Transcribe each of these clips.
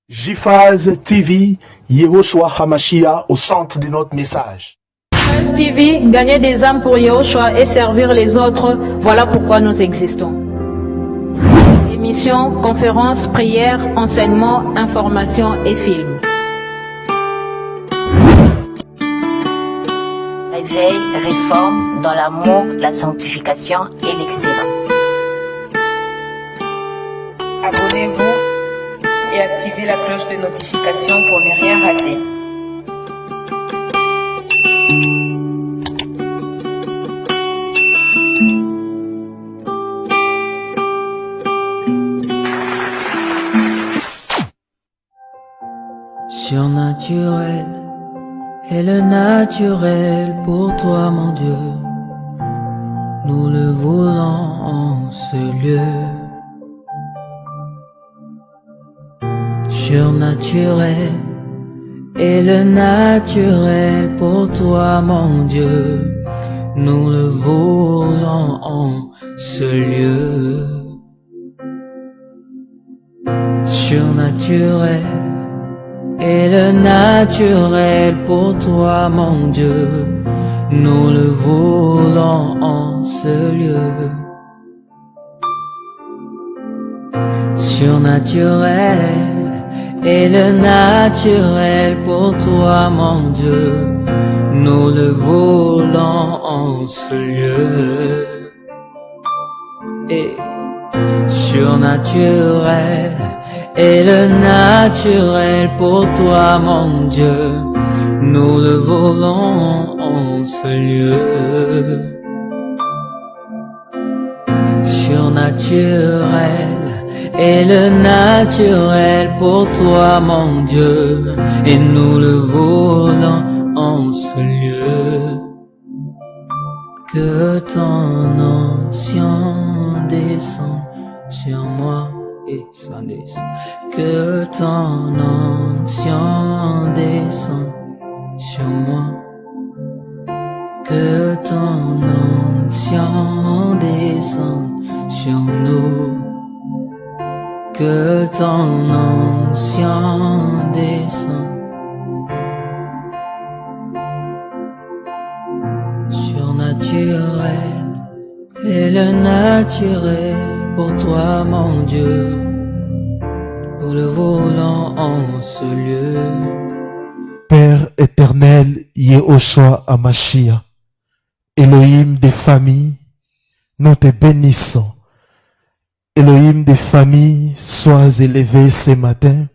JPhase TV, Yehoshua Hamashiach au centre de notre message. JPhase TV, gagner des âmes pour Yehoshua et servir les autres, voilà pourquoi nous existons. Émissions, conférences, prières, enseignements, informations et films. Réveil, réforme dans l'amour, la sanctification et l'excellence. Abonnez-vous et activez la cloche de notification pour ne rien rater. Surnaturel est le naturel pour toi, mon Dieu. Nous le voulons en ce lieu. Surnaturel est le naturel pour toi, mon Dieu. Nous le voulons en ce lieu. Surnaturel est le naturel pour toi, mon Dieu. Nous le voulons en ce lieu. Surnaturel est le naturel pour toi, mon Dieu. Nous le voulons en ce lieu. Et surnaturel est le naturel pour toi, mon Dieu. Nous le voulons en ce lieu. Surnaturel est le naturel pour toi, mon Dieu. Et nous le voulons en ce lieu. Que ton onction descende sur moi. Et ça descend. Que ton onction descende sur moi. Que ton onction descende sur nous. Que ton onction descende. Surnaturel est le naturel pour toi, mon Dieu. Nous le voulons en ce lieu. Père éternel, Yehoshua Hamashiach, Elohim des familles, nous te bénissons. Elohim des familles, sois élevé ce matin.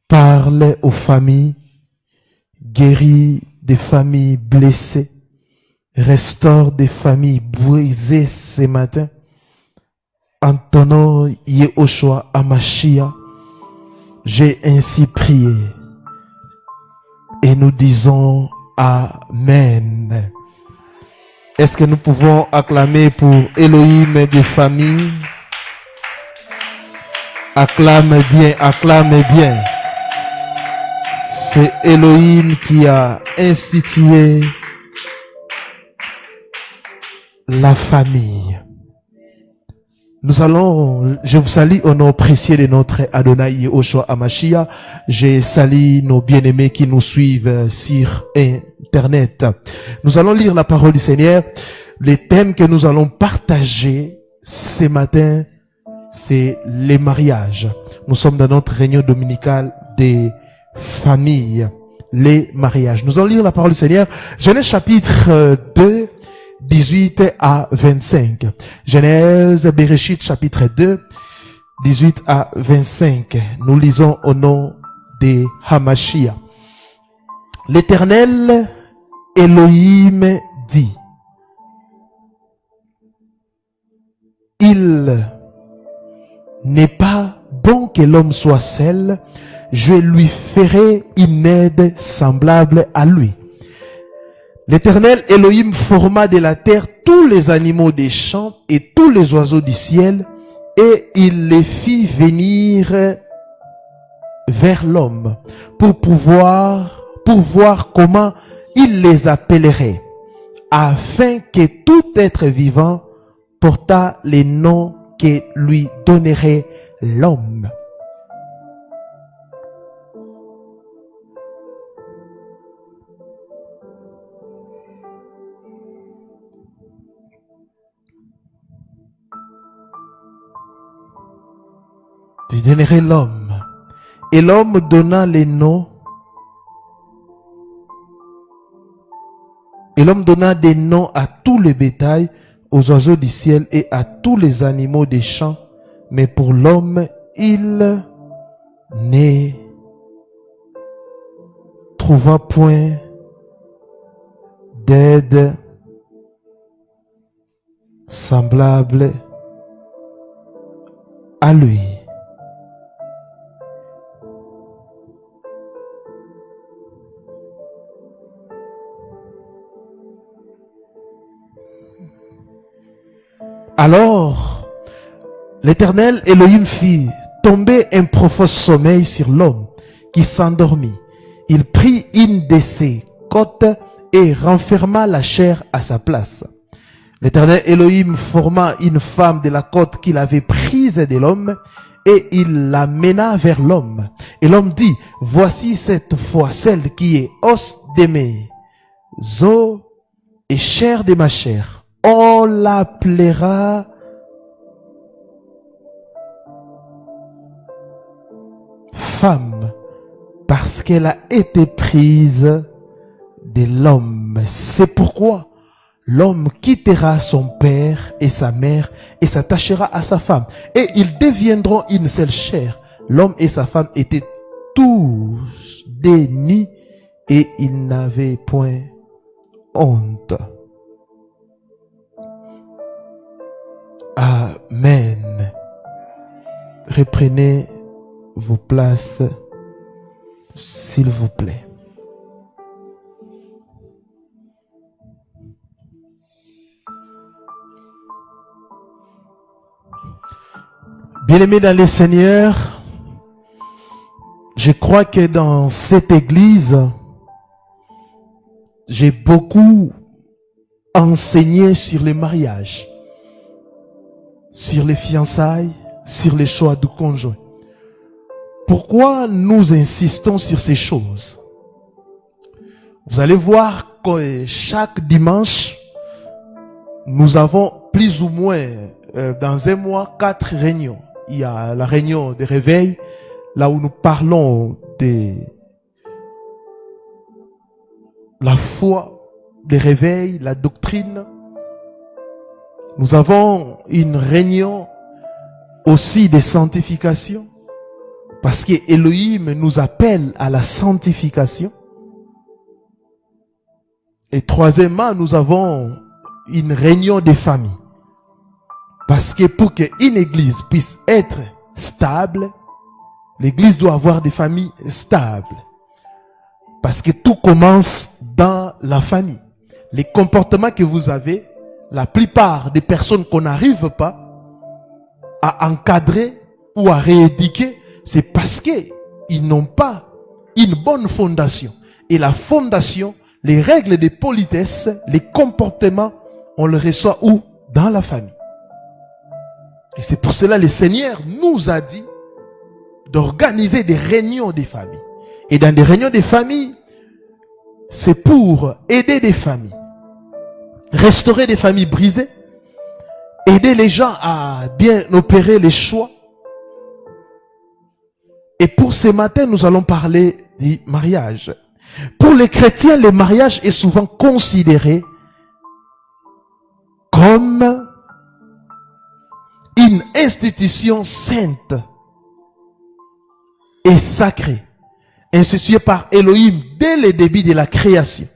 Parle aux familles, guéris des familles blessées, restaure des familles brisées ce matin. En ton nom, Yehoshua Hamashiach, j'ai ainsi prié. Et nous disons Amen. Est-ce que nous pouvons acclamer pour Elohim des familles? Acclame bien. C'est Elohim qui a institué la famille. Je vous salue au nom précieux de notre Adonai Yehoshua Hamashiach. Je salue nos bien-aimés qui nous suivent sur Internet. Nous allons lire la parole du Seigneur. Les thèmes que nous allons partager ce matin, c'est les mariages. Nous sommes dans notre réunion dominicale des familles. Les mariages. Nous allons lire la parole du Seigneur. Genèse chapitre 2. 18 à 25. Genèse Bereshit chapitre 2, 18 à 25. Nous lisons au nom de Hamashiach. L'Éternel Elohim dit: il n'est pas bon que l'homme soit seul, je lui ferai une aide semblable à lui. L'Éternel Elohim forma de la terre tous les animaux des champs et tous les oiseaux du ciel, et il les fit venir vers l'homme pour voir comment il les appellerait, afin que tout être vivant portât les noms que lui donnerait l'homme. Tu donnerais l'homme. Et l'homme donna les noms. Et l'homme donna des noms à tous les bétails, aux oiseaux du ciel et à tous les animaux des champs. Mais pour l'homme, il ne trouva point d'aide semblable à lui. Alors, l'Éternel Elohim fit tomber un profond sommeil sur l'homme qui s'endormit. Il prit une de ses côtes et renferma la chair à sa place. L'Éternel Elohim forma une femme de la côte qu'il avait prise de l'homme et il la mena vers l'homme. Et l'homme dit, voici cette fois celle qui est os de mes os et chair de ma chair. On l'appellera femme parce qu'elle a été prise de l'homme. C'est pourquoi l'homme quittera son père et sa mère et s'attachera à sa femme. Et ils deviendront une seule chair. L'homme et sa femme étaient tous dénus et ils n'avaient point honte. Amen. Reprenez vos places, s'il vous plaît. Bien-aimés dans le Seigneur, je crois que dans cette église, j'ai beaucoup enseigné sur les mariages, sur les fiançailles, sur les choix du conjoint. Pourquoi nous insistons sur ces choses? Vous allez voir que chaque dimanche, nous avons plus ou moins, dans un mois, 4 réunions. Il y a la réunion de réveil, là où nous parlons de la foi, des réveils, la doctrine. Nous avons une réunion aussi de sanctification, parce que Elohim nous appelle à la sanctification. Et troisièmement, nous avons une réunion des familles. Parce que pour qu'une église puisse être stable, l'église doit avoir des familles stables. Parce que tout commence dans la famille. Les comportements que vous avez, la plupart des personnes qu'on n'arrive pas à encadrer ou à rééduquer, c'est parce qu'ils n'ont pas une bonne fondation. Et la fondation, les règles de politesse, les comportements, on le reçoit où? Dans la famille. Et c'est pour cela que le Seigneur nous a dit d'organiser des réunions des familles. Et dans des réunions des familles, c'est pour aider des familles, restaurer des familles brisées, aider les gens à bien opérer les choix. Et pour ce matin, nous allons parler du mariage. Pour les chrétiens, le mariage est souvent considéré comme une institution sainte et sacrée, instituée par Elohim dès le début de la création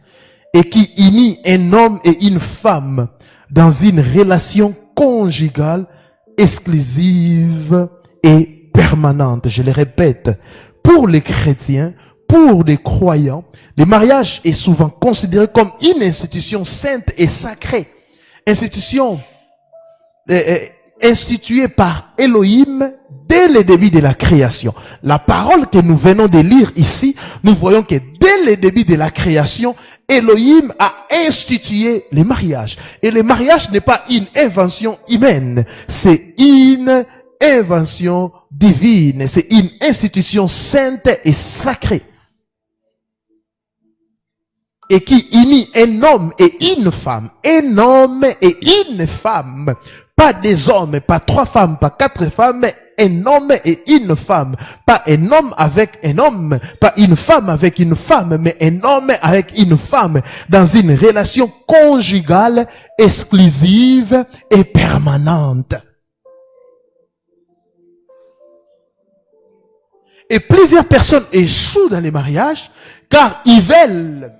et qui unit un homme et une femme dans une relation conjugale exclusive et permanente. Je le répète, pour les chrétiens, pour les croyants, le mariage est souvent considéré comme une institution sainte et sacrée, institution instituée par Elohim dès le début de la création. La parole que nous venons de lire ici, nous voyons que dès le début de la création, Elohim a institué le mariage. Et le mariage n'est pas une invention humaine, c'est une invention divine. C'est une institution sainte et sacrée. Et qui unit un homme et une femme. Un homme et une femme. Pas des hommes, pas 3 femmes, pas 4 femmes, mais un homme et une femme. Pas un homme avec un homme, pas une femme avec une femme, mais un homme avec une femme. Dans une relation conjugale, exclusive et permanente. Et plusieurs personnes échouent dans les mariages, car ils veulent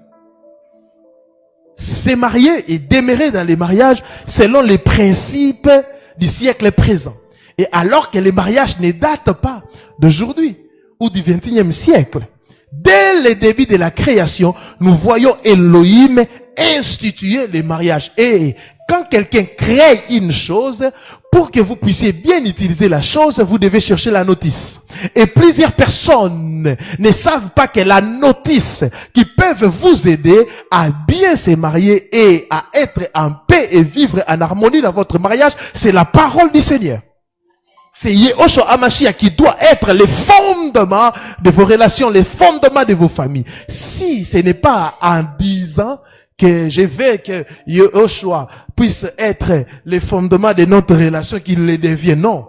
se marier et demeurer dans les mariages selon les principes du siècle présent. Et alors que les mariages ne datent pas d'aujourd'hui ou du XXIe siècle. Dès le début de la création, nous voyons Elohim instituer les mariages. Et quand quelqu'un crée une chose, pour que vous puissiez bien utiliser la chose, vous devez chercher la notice. Et plusieurs personnes ne savent pas que la notice qui peuvent vous aider à bien se marier et à être en paix et vivre en harmonie dans votre mariage, c'est la parole du Seigneur. C'est Yeshua HaMashiach qui doit être le fondement de vos relations, le fondement de vos familles. Si ce n'est pas en disant que je veux que Yeshua puisse être le fondement de notre relation qu'il le devienne, non.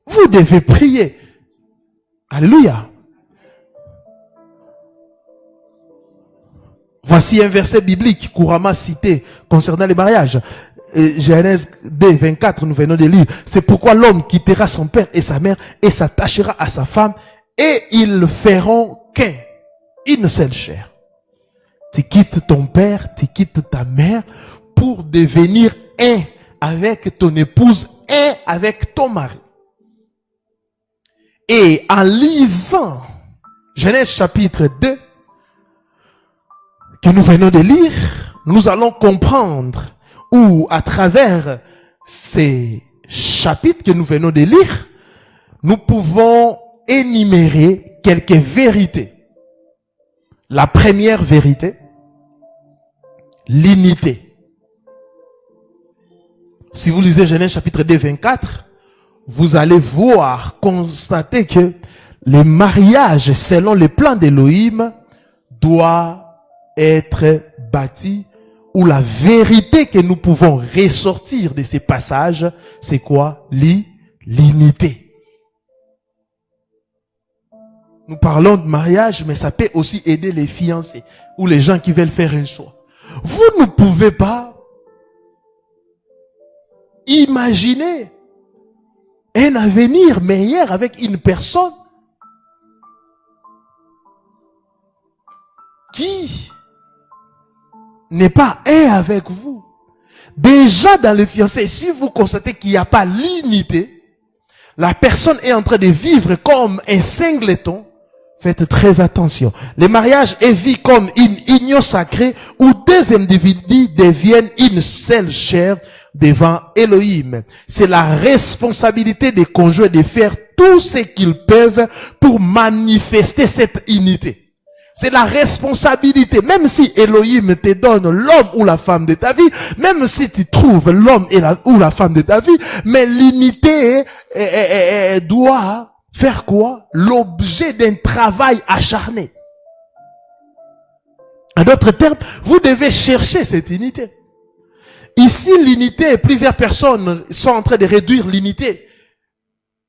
Vous devez prier. Alléluia. Voici un verset biblique couramment cité concernant les mariages. Genèse 2, 24, nous venons de lire. C'est pourquoi l'homme quittera son père et sa mère et s'attachera à sa femme et ils feront qu'un, une seule chair. Tu quittes ton père, tu quittes ta mère pour devenir un avec ton épouse, un avec ton mari. Et en lisant Genèse chapitre 2, que nous venons de lire, nous allons comprendre où, à travers ces chapitres que nous venons de lire, nous pouvons énumérer quelques vérités. La première vérité, l'unité. Si vous lisez Genèse chapitre 2, 24, vous allez voir, constater que le mariage selon le plan d'Élohim doit être bâti, où la vérité que nous pouvons ressortir de ces passages, c'est quoi? L'unité. Nous parlons de mariage, mais ça peut aussi aider les fiancés ou les gens qui veulent faire un choix. Vous ne pouvez pas imaginer un avenir meilleur avec une personne qui n'est pas un avec vous. Déjà dans les fiancés, si vous constatez qu'il n'y a pas l'unité, la personne est en train de vivre comme un singleton, faites très attention. Le mariage est vu comme une union sacrée où 2 individus deviennent une seule chair devant Elohim. C'est la responsabilité des conjoints de faire tout ce qu'ils peuvent pour manifester cette unité. C'est la responsabilité, même si Elohim te donne l'homme ou la femme de ta vie, même si tu trouves l'homme ou la femme de ta vie, mais l'unité doit faire quoi? L'objet d'un travail acharné. En d'autres termes, vous devez chercher cette unité. Ici, l'unité, plusieurs personnes sont en train de réduire l'unité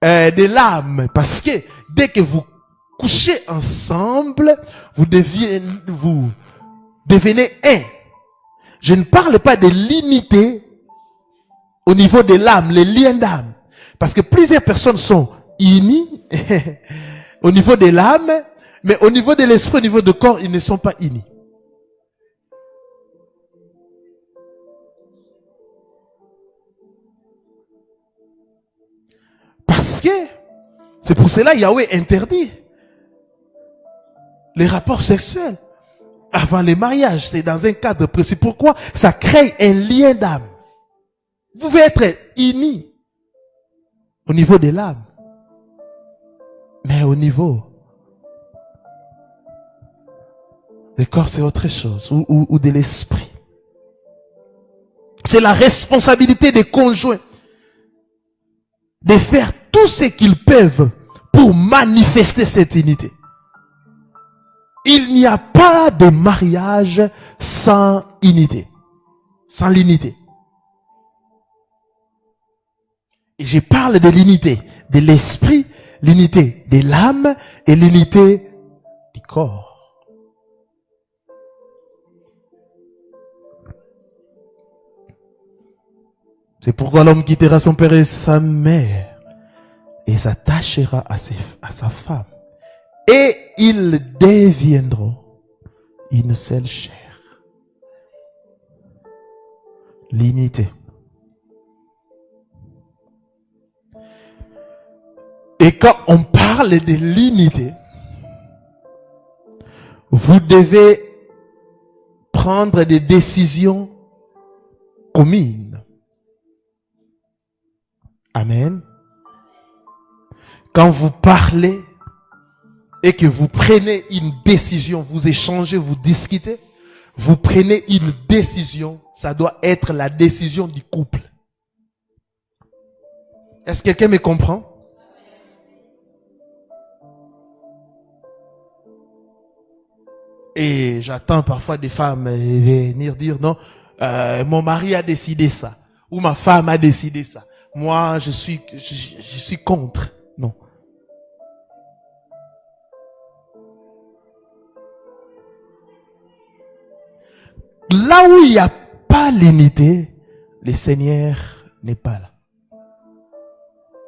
de l'âme, parce que dès que vous couchez ensemble, vous devenez un. Je ne parle pas de l'unité au niveau de l'âme, les liens d'âme. Parce que plusieurs personnes sont unies au niveau de l'âme, mais au niveau de l'esprit, au niveau du corps, ils ne sont pas unis. Parce que c'est pour cela Yahweh interdit les rapports sexuels avant les mariages. C'est dans un cadre précis. Pourquoi? Ça crée un lien d'âme. Vous pouvez être unis au niveau de l'âme, mais au niveau du corps, c'est autre chose, ou de l'esprit. C'est la responsabilité des conjoints de faire tout ce qu'ils peuvent pour manifester cette unité. Il n'y a pas de mariage sans unité, sans l'unité. Et je parle de l'unité de l'esprit, l'unité de l'âme et l'unité du corps. C'est pourquoi l'homme quittera son père et sa mère et s'attachera à sa femme. Et ils deviendront une seule chair. L'unité. Et quand on parle de l'unité, vous devez prendre des décisions communes. Amen. Quand vous parlez et que vous prenez une décision, vous échangez, vous discutez, vous prenez une décision, ça doit être la décision du couple. Est-ce que quelqu'un me comprend? Et j'attends parfois des femmes venir dire non, mon mari a décidé ça, ou ma femme a décidé ça. Moi, je suis contre. Non. Là où il n'y a pas l'unité, le Seigneur n'est pas là.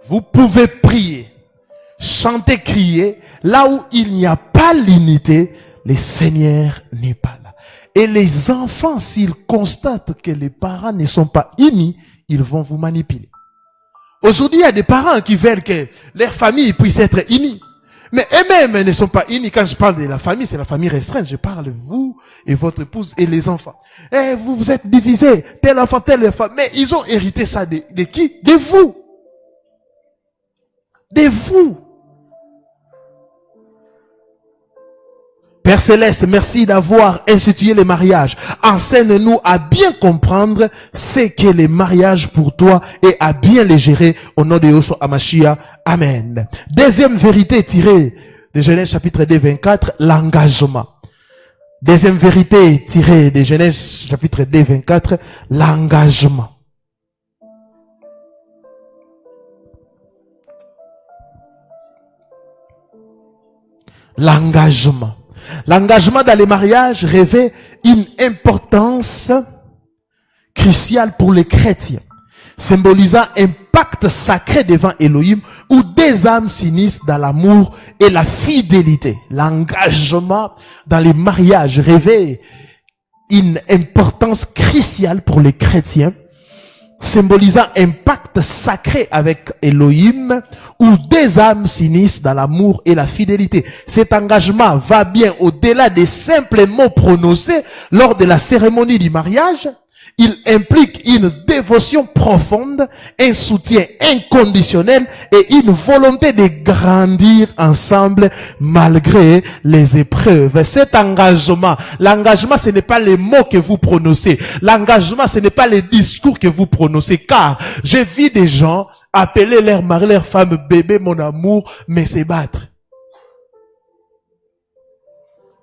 Vous pouvez prier, chanter, crier. Là où il n'y a pas l'unité, le Seigneur n'est pas là. Et les enfants, s'ils constatent que les parents ne sont pas unis, ils vont vous manipuler. Aujourd'hui, il y a des parents qui veulent que leur famille puisse être unie. Mais eux-mêmes ne sont pas unis. Quand je parle de la famille, c'est la famille restreinte. Je parle de vous et votre épouse et les enfants. Et vous êtes divisés. Tel enfant, telle enfant. Mais ils ont hérité ça de qui? De vous. De vous. Père Céleste, merci d'avoir institué les mariages. Enseigne-nous à bien comprendre ce qu'est les mariages pour toi et à bien les gérer au nom de Yeshua HaMashiach. Amen. Deuxième vérité tirée de Genèse chapitre 2, 24, l'engagement. Deuxième vérité tirée de Genèse chapitre 2, 24, l'engagement. L'engagement. L'engagement dans les mariages revêt une importance cruciale pour les chrétiens, symbolisant un pacte sacré devant Elohim où des âmes s'unissent dans l'amour et la fidélité. L'engagement dans les mariages revêt une importance cruciale pour les chrétiens, symbolisant un pacte sacré avec Elohim, où des âmes s'unissent dans l'amour et la fidélité. Cet engagement va bien au-delà des simples mots prononcés lors de la cérémonie du mariage. Il implique une dévotion profonde, un soutien inconditionnel et une volonté de grandir ensemble malgré les épreuves. Cet engagement, l'engagement ce n'est pas les mots que vous prononcez. L'engagement ce n'est pas les discours que vous prononcez. Car j'ai vu des gens appeler leur mari, leur femme, bébé, mon amour, mais se battre.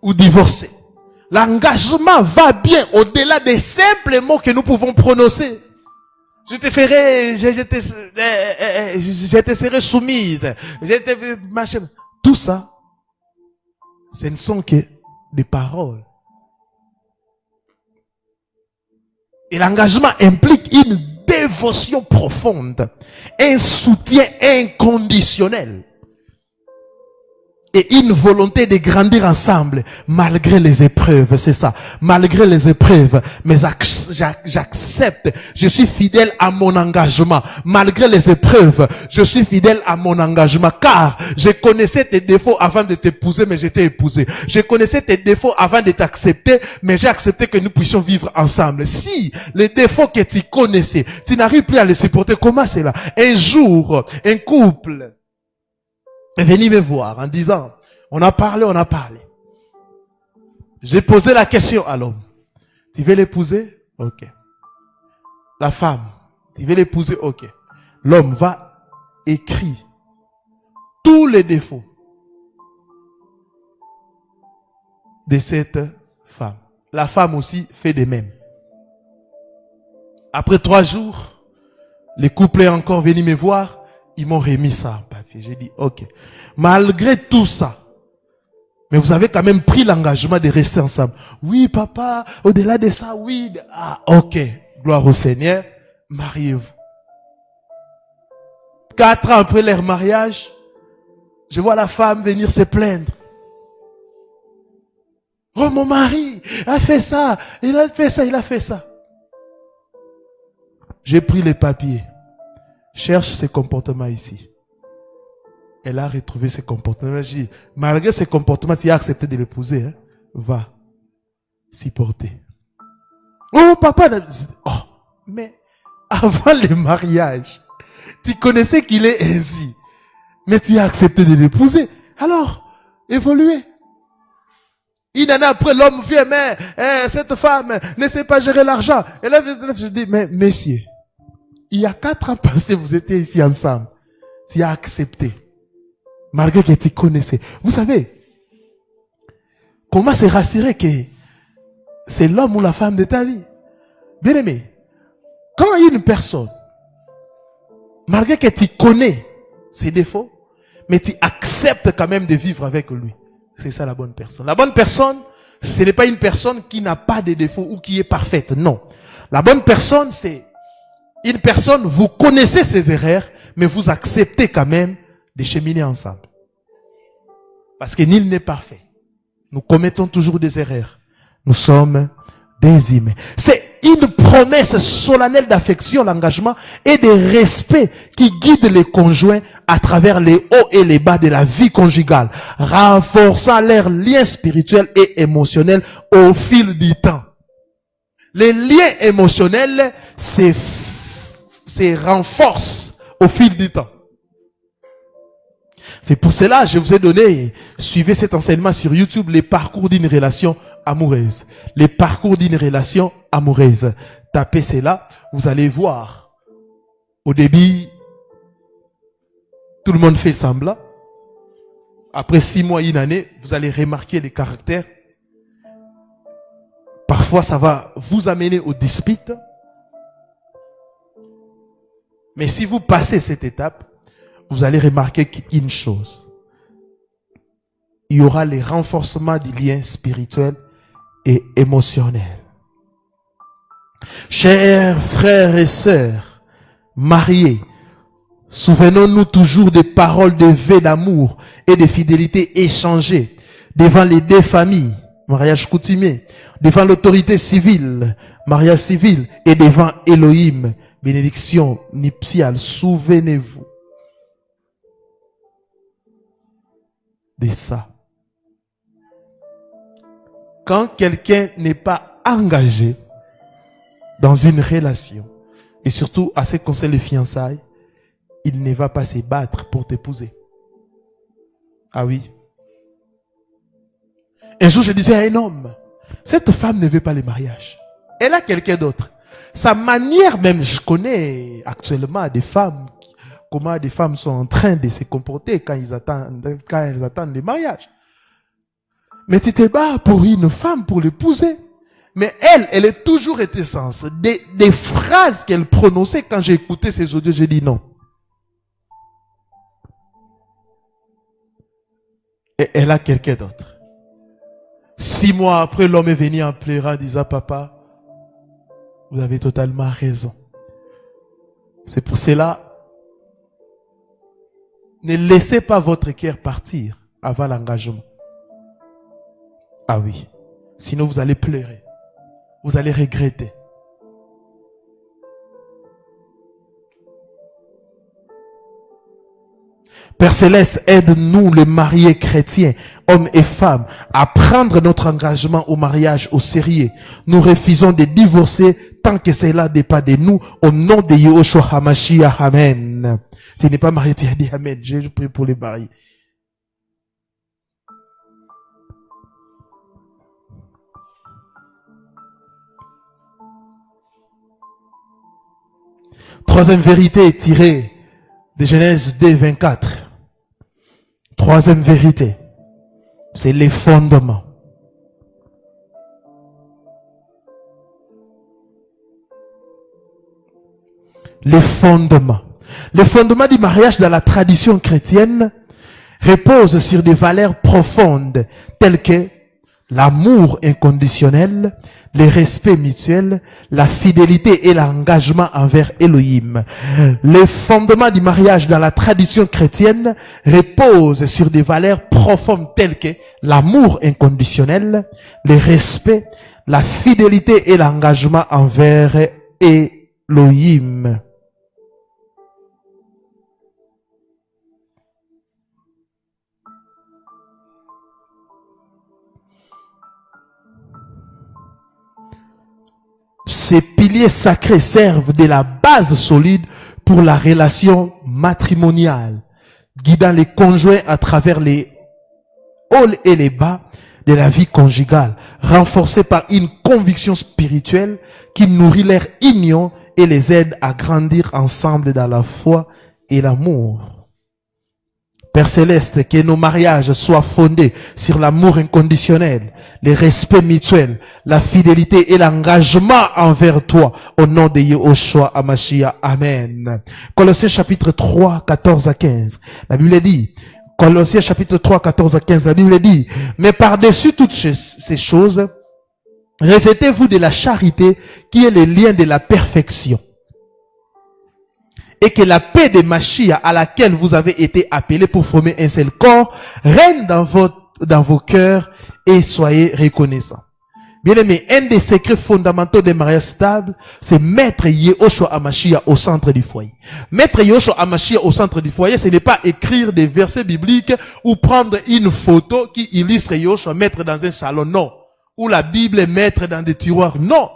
Ou divorcer. L'engagement va bien au-delà des simples mots que nous pouvons prononcer. Je te ferai, je te serai soumise. Machin. Tout ça, ce ne sont que des paroles. Et l'engagement implique une dévotion profonde, un soutien inconditionnel. Et une volonté de grandir ensemble, malgré les épreuves, c'est ça. Malgré les épreuves, mais j'accepte, je suis fidèle à mon engagement. Malgré les épreuves, je suis fidèle à mon engagement, car je connaissais tes défauts avant de t'épouser, mais j'étais épousé. Je connaissais tes défauts avant de t'accepter, mais j'ai accepté que nous puissions vivre ensemble. Si les défauts que tu connaissais, tu n'arrives plus à les supporter, comment c'est là? Un jour, un couple est venu me voir en disant, on a parlé. J'ai posé la question à l'homme. Tu veux l'épouser? Ok. La femme, tu veux l'épouser? Ok. L'homme va écrit tous les défauts de cette femme. La femme aussi fait de même. Après 3 jours, le couple est encore venu me voir. Ils m'ont remis ça en papier. J'ai dit, ok. Malgré tout ça, mais vous avez quand même pris l'engagement de rester ensemble. Oui, papa, au-delà de ça, oui. Ah, ok. Gloire au Seigneur. Mariez-vous. 4 ans après leur mariage, je vois la femme venir se plaindre. Oh, mon mari a fait ça, il a fait ça, il a fait ça. J'ai pris les papiers. Cherche ces comportements ici. Elle a retrouvé ses comportements. J'ai dit, malgré ses comportements, tu as accepté de l'épouser. Hein? Va s'y porter. Oh, papa, oh, mais avant le mariage, tu connaissais qu'il est ainsi. Mais tu as accepté de l'épouser. Alors, évoluez. Une année après, l'homme vient, mais cette femme ne sait pas gérer l'argent. Et là, je dis, mais messieurs, il y a 4 ans passés, vous étiez ici ensemble. Tu as accepté. Malgré que tu connaissais. Vous savez, comment se rassurer que c'est l'homme ou la femme de ta vie? Bien aimé, quand une personne, malgré que tu connais ses défauts, mais tu acceptes quand même de vivre avec lui, c'est ça la bonne personne. La bonne personne, ce n'est pas une personne qui n'a pas de défauts ou qui est parfaite. Non. La bonne personne, c'est une personne, vous connaissez ses erreurs, mais vous acceptez quand même de cheminer ensemble. Parce que nul n'est parfait. Nous commettons toujours des erreurs. Nous sommes des humains. C'est une promesse solennelle d'affection, l'engagement et de respect qui guide les conjoints à travers les hauts et les bas de la vie conjugale, renforçant leurs liens spirituels et émotionnels au fil du temps. Les liens émotionnels se renforcent au fil du temps. C'est pour cela que je vous ai donné, suivez cet enseignement sur YouTube, les parcours d'une relation amoureuse. Les parcours d'une relation amoureuse. Tapez cela, vous allez voir. Au début, tout le monde fait semblant. Après 6 mois, 1 année, vous allez remarquer les caractères. Parfois, ça va vous amener aux disputes. Mais si vous passez cette étape, vous allez remarquer qu'une chose. Il y aura les renforcements du lien spirituel et émotionnel. Chers frères et sœurs, mariés, souvenons-nous toujours des paroles de vœux d'amour et de fidélité échangées devant les 2 familles, mariage coutumier, devant l'autorité civile, mariage civil, et devant Elohim, bénédiction nuptiale. Souvenez-vous de ça. Quand quelqu'un n'est pas engagé dans une relation, et surtout à ce qui concerne les fiançailles, il ne va pas se battre pour t'épouser. Ah oui. Un jour, je disais à un homme, cette femme ne veut pas le mariage. Elle a quelqu'un d'autre. Sa manière même, je connais actuellement des femmes, comment des femmes sont en train de se comporter quand elles attendent le mariage. Mais tu te bats pour une femme, pour l'épouser. Mais elle est toujours réticente. Des phrases qu'elle prononçait quand j'ai écouté ses audios, j'ai dit non. Et elle a quelqu'un d'autre. 6 mois après, l'homme est venu en pleurant, disant, papa, vous avez totalement raison. C'est pour cela, ne laissez pas votre cœur partir avant l'engagement. Ah oui. Sinon vous allez pleurer. Vous allez regretter. Père Céleste, aide-nous les mariés chrétiens, hommes et femmes, à prendre notre engagement au mariage au sérieux. Nous refusons de divorcer tant que cela n'est pas de nous, au nom de Yahushua HaMashiach. Amen. Tu n'es pas marié, tu as dit Amen. Je prie pour les mariés. Troisième vérité tirée de Genèse 2, 24. Troisième vérité, c'est les fondements. Les fondements. Les fondements du mariage dans la tradition chrétienne reposent sur des valeurs profondes telles que l'amour inconditionnel, le respect mutuel, la fidélité et l'engagement envers Elohim. Les fondements du mariage dans la tradition chrétienne reposent sur des valeurs profondes telles que l'amour inconditionnel, le respect, la fidélité et l'engagement envers Elohim. Ces piliers sacrés servent de la base solide pour la relation matrimoniale, guidant les conjoints à travers les hauts et les bas de la vie conjugale, renforcés par une conviction spirituelle qui nourrit leur union et les aide à grandir ensemble dans la foi et l'amour. Père Céleste, que nos mariages soient fondés sur l'amour inconditionnel, le respect mutuel, la fidélité et l'engagement envers toi. Au nom de Yehoshua Hamashiach. Amen. Colossiens chapitre 3, 14 à 15. La Bible dit, Colossiens chapitre 3, 14 à 15, la Bible dit, mais par-dessus toutes ces choses, revêtez-vous de la charité qui est le lien de la perfection. Et que la paix de Mashiach à laquelle vous avez été appelés pour former un seul corps règne dans vos cœurs et soyez reconnaissants. Bien aimé, un des secrets fondamentaux des mariages stables, c'est mettre Yehoshua Hamashiach au centre du foyer. Mettre Yehoshua Hamashiach au centre du foyer, ce n'est pas écrire des versets bibliques ou prendre une photo qui illustre Yehoshua, mettre dans un salon, non. Ou la Bible mettre dans des tiroirs, non.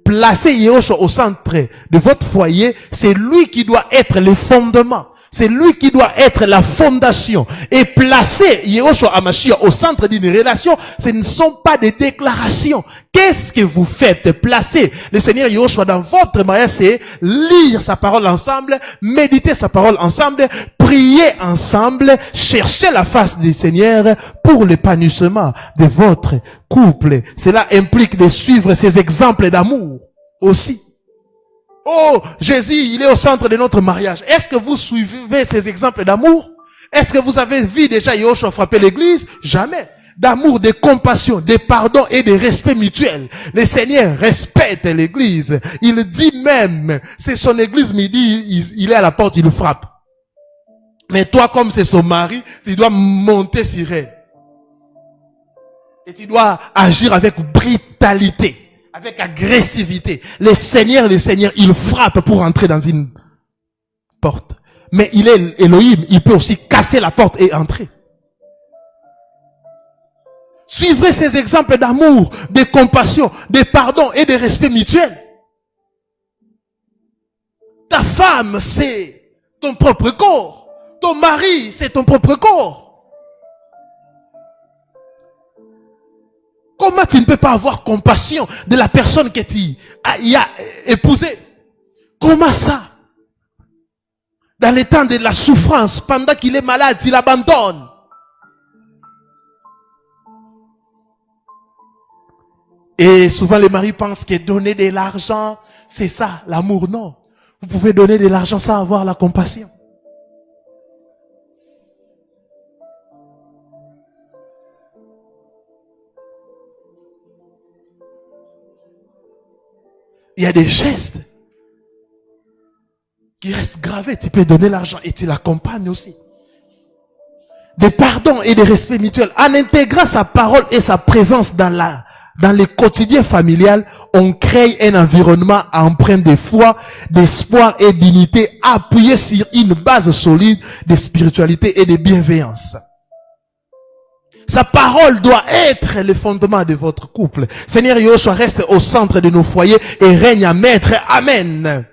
Placez Yehoshua au centre de votre foyer, c'est lui qui doit être le fondement. C'est lui qui doit être la fondation. Et placer Yehoshua Hamashiach au centre d'une relation, ce ne sont pas des déclarations. Qu'est-ce que vous faites? Placer le Seigneur Yehoshua dans votre mariage, c'est lire sa parole ensemble, méditer sa parole ensemble, prier ensemble, chercher la face du Seigneur pour l'épanouissement de votre couple. Cela implique de suivre ces exemples d'amour aussi. Oh, Jésus, il est au centre de notre mariage. Est-ce que vous suivez ces exemples d'amour? Est-ce que vous avez vu déjà Yehoshua frapper l'église? Jamais. D'amour, de compassion, de pardon et de respect mutuel. Le Seigneur respecte l'église. Il dit même, c'est son église, mais il dit, il est à la porte, il frappe. Mais toi, comme c'est son mari, tu dois monter sur elle. Et tu dois agir avec brutalité. Avec agressivité. Le Seigneur, il frappe pour entrer dans une porte. Mais il est Elohim, il peut aussi casser la porte et entrer. Suivrez ces exemples d'amour, de compassion, de pardon et de respect mutuel. Ta femme, c'est ton propre corps. Ton mari, c'est ton propre corps. Comment tu ne peux pas avoir compassion de la personne que tu as épousée? Comment ça? Dans les temps de la souffrance, pendant qu'il est malade, il abandonne. Et souvent les maris pensent que donner de l'argent, c'est ça, l'amour. Non. Vous pouvez donner de l'argent sans avoir la compassion. Il y a des gestes qui restent gravés. Tu peux donner l'argent et tu l'accompagnes aussi. Des pardons et des respects mutuels. En intégrant sa parole et sa présence dans le quotidien familial, on crée un environnement empreint de foi, d'espoir et d'unité, appuyé sur une base solide de spiritualité et de bienveillance. Sa parole doit être le fondement de votre couple. Seigneur Yehoshua reste au centre de nos foyers et règne à maître. Amen.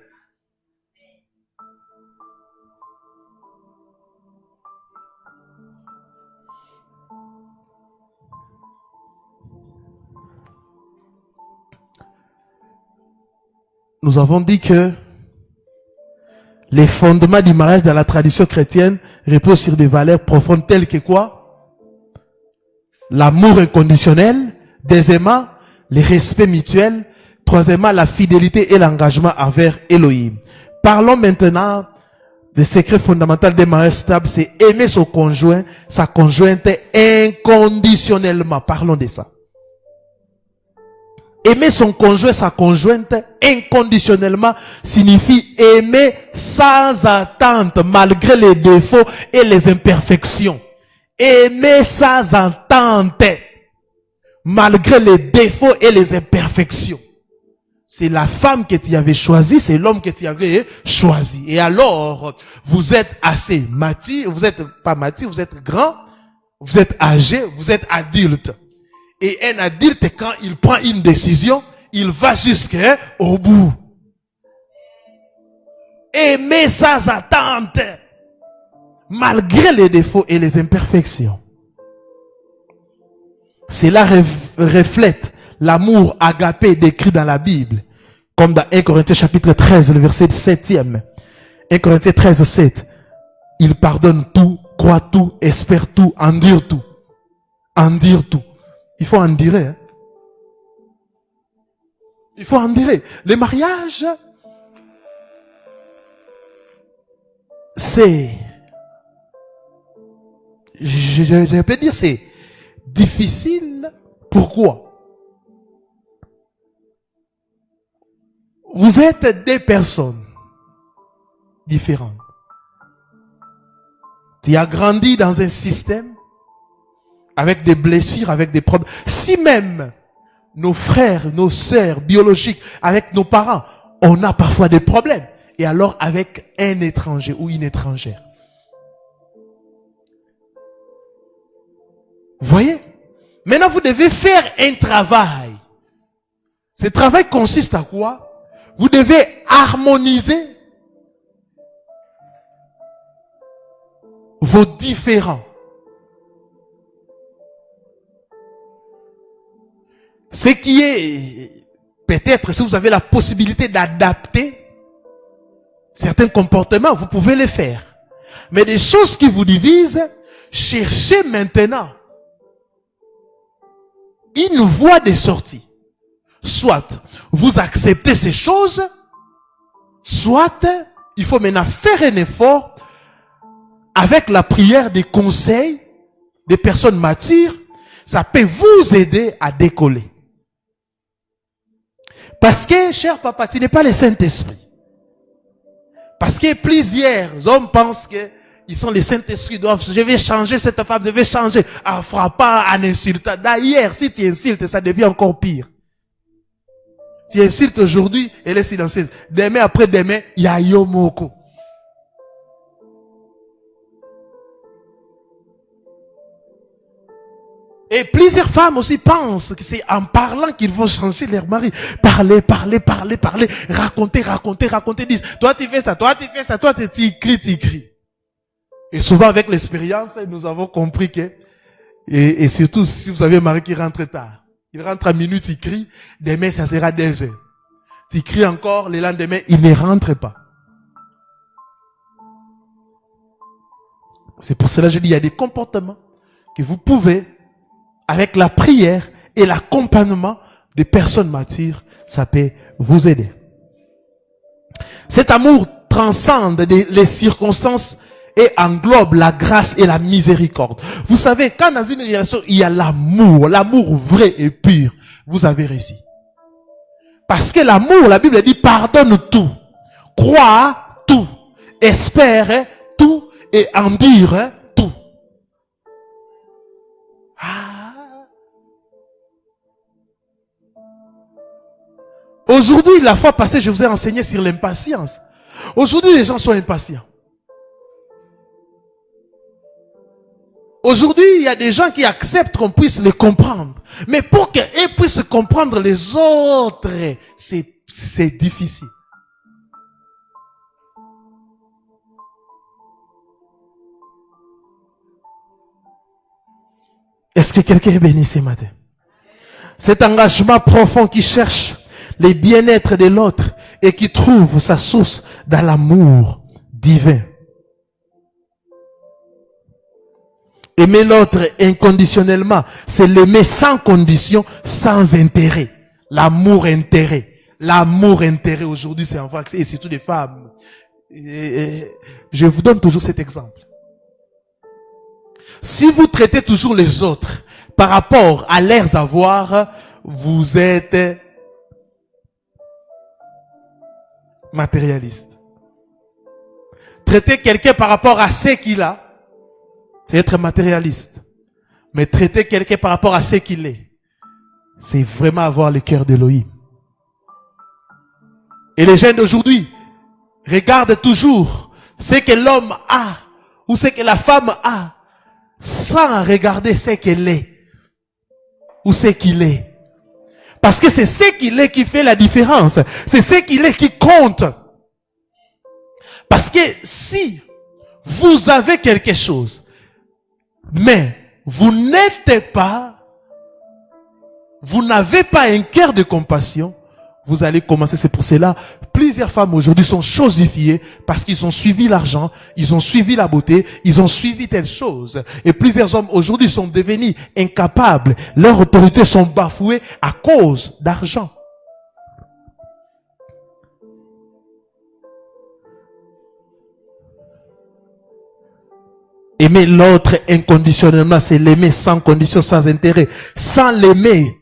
Nous avons dit que Les fondements du mariage dans la tradition chrétienne reposent sur des valeurs profondes telles que quoi? L'amour inconditionnel. Deuxièmement, le respect mutuel. Troisièmement, la fidélité et l'engagement envers Elohim. Parlons maintenant des secrets fondamentaux des mariages stables. C'est aimer son conjoint, sa conjointe inconditionnellement. Parlons de ça. Aimer son conjoint, sa conjointe inconditionnellement signifie aimer sans attente, malgré les défauts et les imperfections. Aimer sans attente, malgré les défauts et les imperfections. C'est la femme que tu avais choisie, c'est l'homme que tu avais choisi. Et alors, vous êtes assez mature, vous êtes pas mature, vous êtes grand, vous êtes âgé, vous êtes adulte. Et un adulte, quand il prend une décision, il va jusqu'au bout. Aimer sans attente, malgré les défauts et les imperfections. Cela reflète l'amour agapé décrit dans la Bible, comme dans 1 Corinthiens chapitre 13, le verset 7e. 1 Corinthiens 13, 7. Il pardonne tout, croit tout, espère tout, endure tout. Endure tout. Il faut endurer. Hein? Il faut endurer. Le mariage, c'est, je peux dire, c'est difficile. Pourquoi? Vous êtes des personnes différentes. Tu as grandi dans un système avec des blessures, avec des problèmes. Si même nos frères, nos sœurs biologiques, avec nos parents, on a parfois des problèmes. Et alors avec un étranger ou une étrangère. Vous voyez? Maintenant, vous devez faire un travail. Ce travail consiste à quoi? Vous devez harmoniser vos différends. Ce qui est, peut-être, si vous avez la possibilité d'adapter certains comportements, vous pouvez les faire. Mais des choses qui vous divisent, cherchez maintenant une voie de sortie. Soit vous acceptez ces choses, soit il faut maintenant faire un effort avec la prière, des conseils des personnes matures. Ça peut vous aider à décoller. Parce que, cher papa, tu n'es pas le Saint-Esprit. Parce que plusieurs hommes pensent que ils sont les Saint-Esprit, je vais changer cette femme, je vais changer en frappant, en insultant. D'ailleurs, si tu insultes, ça devient encore pire. Tu insultes aujourd'hui, elle est silencieuse. Demain, après demain, il y a Yomoko. Et plusieurs femmes aussi pensent que c'est en parlant qu'ils vont changer leur mari. Parler, raconter, disent, toi tu fais ça, toi tu écris. Et souvent avec l'expérience, nous avons compris que, et surtout si vous avez un mari qui rentre tard, il rentre à minuit, il crie, demain ça sera 2 heures. Tu cries encore, le lendemain, il ne rentre pas. C'est pour cela que je dis, il y a des comportements que vous pouvez, avec la prière et l'accompagnement des personnes matures, ça peut vous aider. Cet amour transcende les circonstances et englobe la grâce et la miséricorde. Vous savez, quand dans une relation, il y a l'amour vrai et pur, vous avez réussi. Parce que l'amour, la Bible dit, pardonne tout, croit tout, espère tout et endure tout. Aujourd'hui, la fois passée, je vous ai enseigné sur l'impatience. Aujourd'hui, les gens sont impatients. Aujourd'hui, il y a des gens qui acceptent qu'on puisse les comprendre. Mais pour qu'ils puissent comprendre les autres, c'est difficile. Est-ce que quelqu'un est béni ce matin? Cet engagement profond qui cherche les bien-être de l'autre et qui trouve sa source dans l'amour divin. Aimer l'autre inconditionnellement, c'est l'aimer sans condition, sans intérêt. L'amour-intérêt. L'amour-intérêt aujourd'hui, c'est en voie, et surtout des femmes. Je vous donne toujours cet exemple. Si vous traitez toujours les autres par rapport à leurs avoirs, vous êtes matérialiste. Traiter quelqu'un par rapport à ce qu'il a, c'est être matérialiste. Mais traiter quelqu'un par rapport à ce qu'il est, c'est vraiment avoir le cœur d'Élohim. Et les jeunes d'aujourd'hui regardent toujours ce que l'homme a ou ce que la femme a sans regarder ce qu'elle est ou ce qu'il est. Parce que c'est ce qu'il est qui fait la différence. C'est ce qu'il est qui compte. Parce que si vous avez quelque chose, mais vous n'êtes pas, vous n'avez pas un cœur de compassion, vous allez commencer. C'est pour cela, plusieurs femmes aujourd'hui sont chosifiées parce qu'ils ont suivi l'argent, ils ont suivi la beauté, ils ont suivi telle chose. Et plusieurs hommes aujourd'hui sont devenus incapables. Leurs autorités sont bafouées à cause d'argent. Aimer l'autre inconditionnellement, c'est l'aimer sans condition, sans intérêt. Sans l'aimer,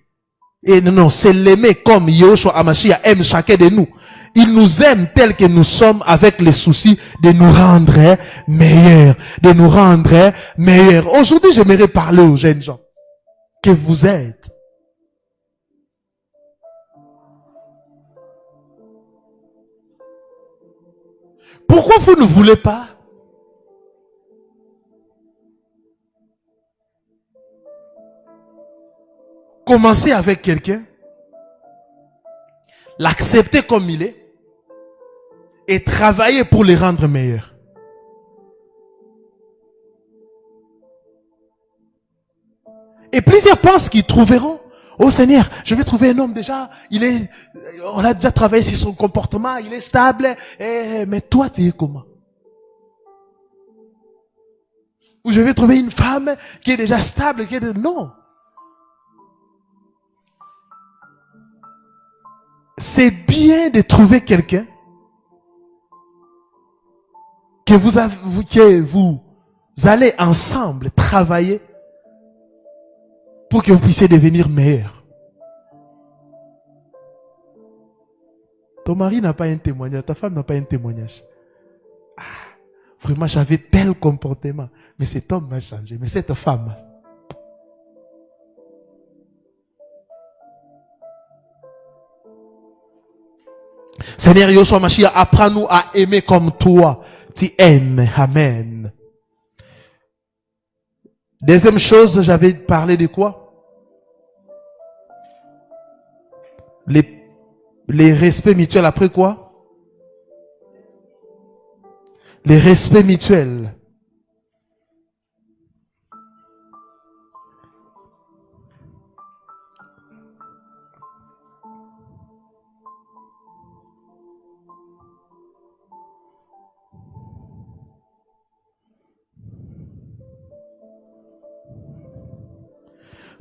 et non, c'est l'aimer comme Yahushua Hamashiach aime chacun de nous. Il nous aime tel que nous sommes avec les soucis de nous rendre meilleurs. De nous rendre meilleurs. Aujourd'hui, j'aimerais parler aux jeunes gens que vous êtes. Pourquoi vous ne voulez pas commencer avec quelqu'un, l'accepter comme il est et travailler pour les rendre meilleurs? Et plusieurs pensent qu'ils trouveront, oh Seigneur, je vais trouver un homme déjà, on a déjà travaillé sur son comportement, il est stable, mais toi tu es comment? Ou je vais trouver une femme qui est déjà stable, non. C'est bien de trouver quelqu'un que vous allez ensemble travailler pour que vous puissiez devenir meilleur. Ton mari n'a pas un témoignage, ta femme n'a pas un témoignage. Ah, vraiment, j'avais tel comportement, mais cet homme m'a changé, mais cette femme. Seigneur Yahushua Hamashiach, apprends-nous à aimer comme toi. Tu aimes. Amen. Deuxième chose, j'avais parlé de quoi? Les respects mutuels. Après quoi? Les respects mutuels.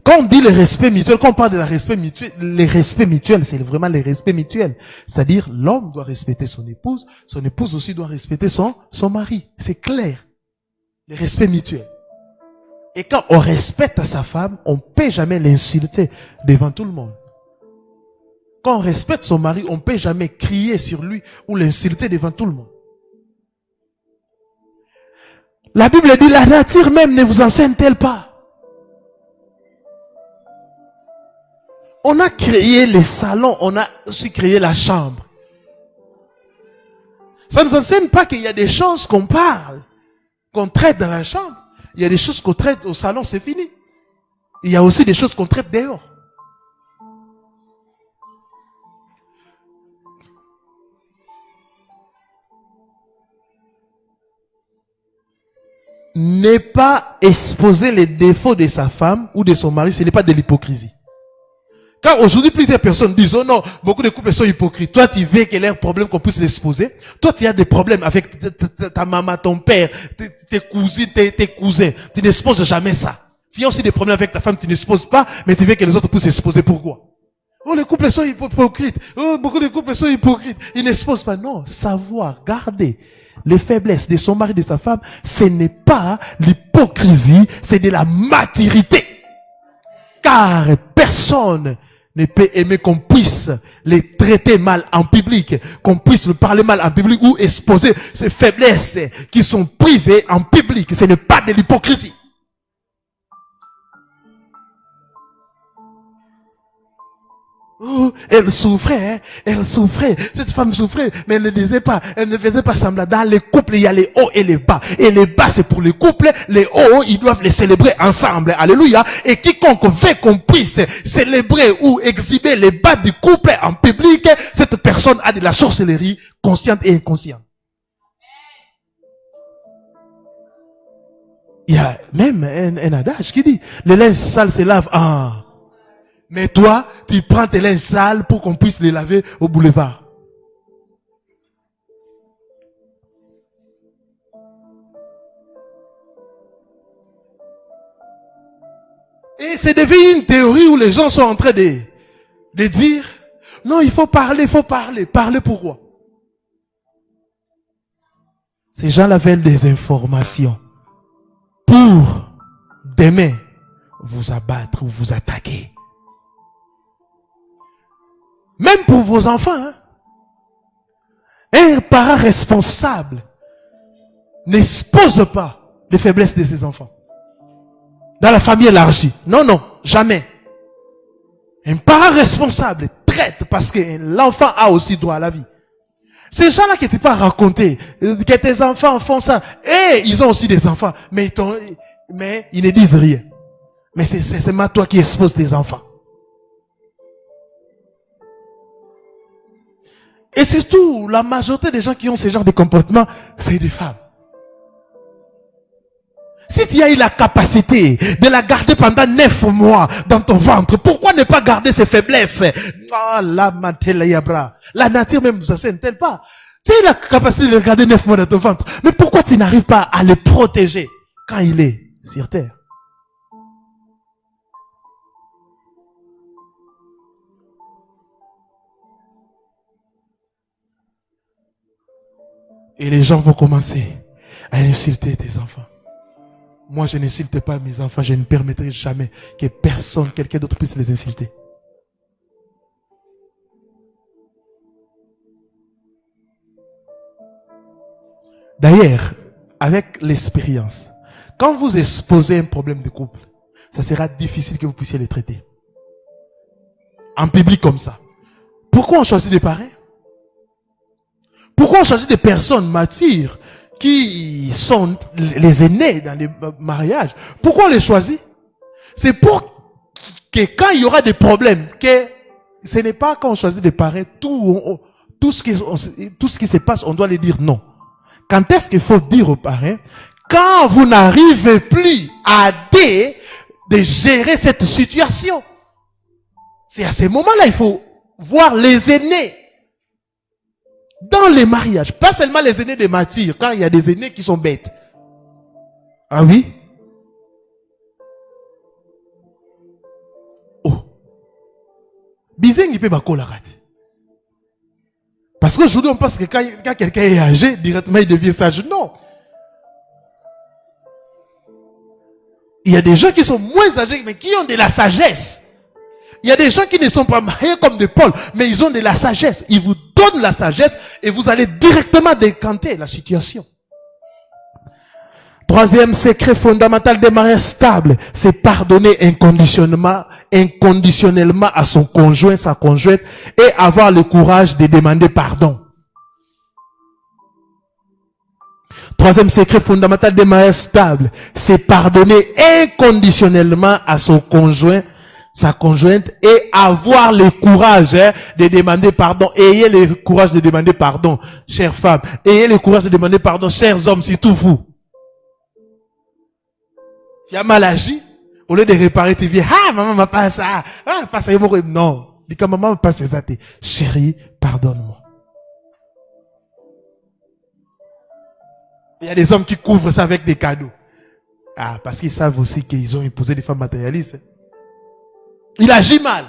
Quand on dit le respect mutuel, quand on parle de les respects mutuels, c'est vraiment les respects mutuels. C'est-à-dire, l'homme doit respecter son épouse aussi doit respecter son mari. C'est clair. Les respects mutuels. Et quand on respecte sa femme, on ne peut jamais l'insulter devant tout le monde. Quand on respecte son mari, on ne peut jamais crier sur lui ou l'insulter devant tout le monde. La Bible dit, la nature même ne vous enseigne-t-elle pas? On a créé les salons, on a aussi créé la chambre. Ça ne nous enseigne pas qu'il y a des choses qu'on parle, qu'on traite dans la chambre. Il y a des choses qu'on traite au salon, c'est fini. Il y a aussi des choses qu'on traite dehors. Ne pas exposer les défauts de sa femme ou de son mari, ce n'est pas de l'hypocrisie. Car aujourd'hui, plusieurs personnes disent, oh non, beaucoup de couples sont hypocrites. Toi, tu veux qu'il y ait un problème qu'on puisse l'exposer. Toi, tu as des problèmes avec ta maman, ton père, tes cousines, tes cousins. Tu n'exposes jamais ça. Tu as aussi des problèmes avec ta femme, tu n'exposes pas, mais tu veux que les autres puissent s'exposer. Pourquoi? Oh, les couples sont hypocrites. Oh, beaucoup de couples sont hypocrites. Ils n'exposent pas. Non, savoir garder les faiblesses de son mari, de sa femme, ce n'est pas l'hypocrisie, c'est de la maturité. Car personne ne peut aimer qu'on puisse les traiter mal en public, qu'on puisse le parler mal en public ou exposer ces faiblesses qui sont privées en public. Ce n'est pas de l'hypocrisie. Oh, elle souffrait, cette femme souffrait, mais elle ne disait pas, elle ne faisait pas semblant. Dans les couples, il y a les hauts et les bas. Et les bas, c'est pour les couples, les hauts, ils doivent les célébrer ensemble. Alléluia. Et quiconque veut qu'on puisse célébrer ou exhiber les bas du couple en public, cette personne a de la sorcellerie, consciente et inconsciente. Il y a même un adage qui dit, le linge sale se lave en... Mais toi, tu prends tes linges sales pour qu'on puisse les laver au boulevard. Et c'est devenu une théorie où les gens sont en train de dire, non, il faut parler. Parler pourquoi? Ces gens-là veulent des informations pour demain vous abattre ou vous attaquer. Même pour vos enfants, hein. Un parent responsable n'expose pas les faiblesses de ses enfants. Dans la famille élargie. Non, jamais. Un parent responsable traite parce que l'enfant a aussi droit à la vie. Ces gens-là que tu peux raconter, que tes enfants font ça, et ils ont aussi des enfants, mais ils ne disent rien. Mais c'est seulement toi qui exposes tes enfants. Et surtout, la majorité des gens qui ont ce genre de comportement, c'est des femmes. Si tu as eu la capacité de la garder pendant 9 mois dans ton ventre, pourquoi ne pas garder ses faiblesses? Ah, la nature même vous enseigne-t-elle pas? Tu as eu la capacité de le garder 9 mois dans ton ventre, mais pourquoi tu n'arrives pas à le protéger quand il est sur terre? Et les gens vont commencer à insulter tes enfants. Moi, je n'insulte pas mes enfants. Je ne permettrai jamais que personne, quelqu'un d'autre puisse les insulter. D'ailleurs, avec l'expérience, quand vous exposez un problème de couple, ça sera difficile que vous puissiez les traiter. En public comme ça. Pourquoi on choisit des parents? Pourquoi on choisit des personnes matures qui sont les aînés dans les mariages? Pourquoi on les choisit? C'est pour que quand il y aura des problèmes, que ce n'est pas quand on choisit des parents, tout ce qui se passe, on doit les dire non. Quand est-ce qu'il faut dire aux parents? Quand vous n'arrivez plus à de gérer cette situation. C'est à ce moment-là, il faut voir les aînés. Dans les mariages, pas seulement les aînés des matures, car il y a des aînés qui sont bêtes. Ah oui? Oh. Bizeng, il peut pas la rate. Parce qu'aujourd'hui, on pense que quand quelqu'un est âgé, directement il devient sage. Non. Il y a des gens qui sont moins âgés, mais qui ont de la sagesse. Il y a des gens qui ne sont pas mariés comme des Paul, mais ils ont de la sagesse. Ils vous donnent la sagesse et vous allez directement décanter la situation. Troisième secret fondamental des mariages stables, c'est pardonner inconditionnellement à son conjoint, sa conjointe, et avoir le courage de demander pardon. Troisième secret fondamental des mariages stables, c'est pardonner inconditionnellement à son conjoint, sa conjointe, et avoir le courage de demander pardon. Ayez le courage de demander pardon, chères femmes. Ayez le courage de demander pardon, chers hommes, surtout vous. Tu as mal agi, Au lieu de réparer, tu viens, ah, maman m'a pas ça, ah, pas ça, non. Dis quand maman m'a pas ça, chérie, pardonne-moi. Il y a des hommes qui couvrent ça avec des cadeaux. Ah, parce qu'ils savent aussi qu'ils ont imposé des femmes matérialistes. Il agit mal.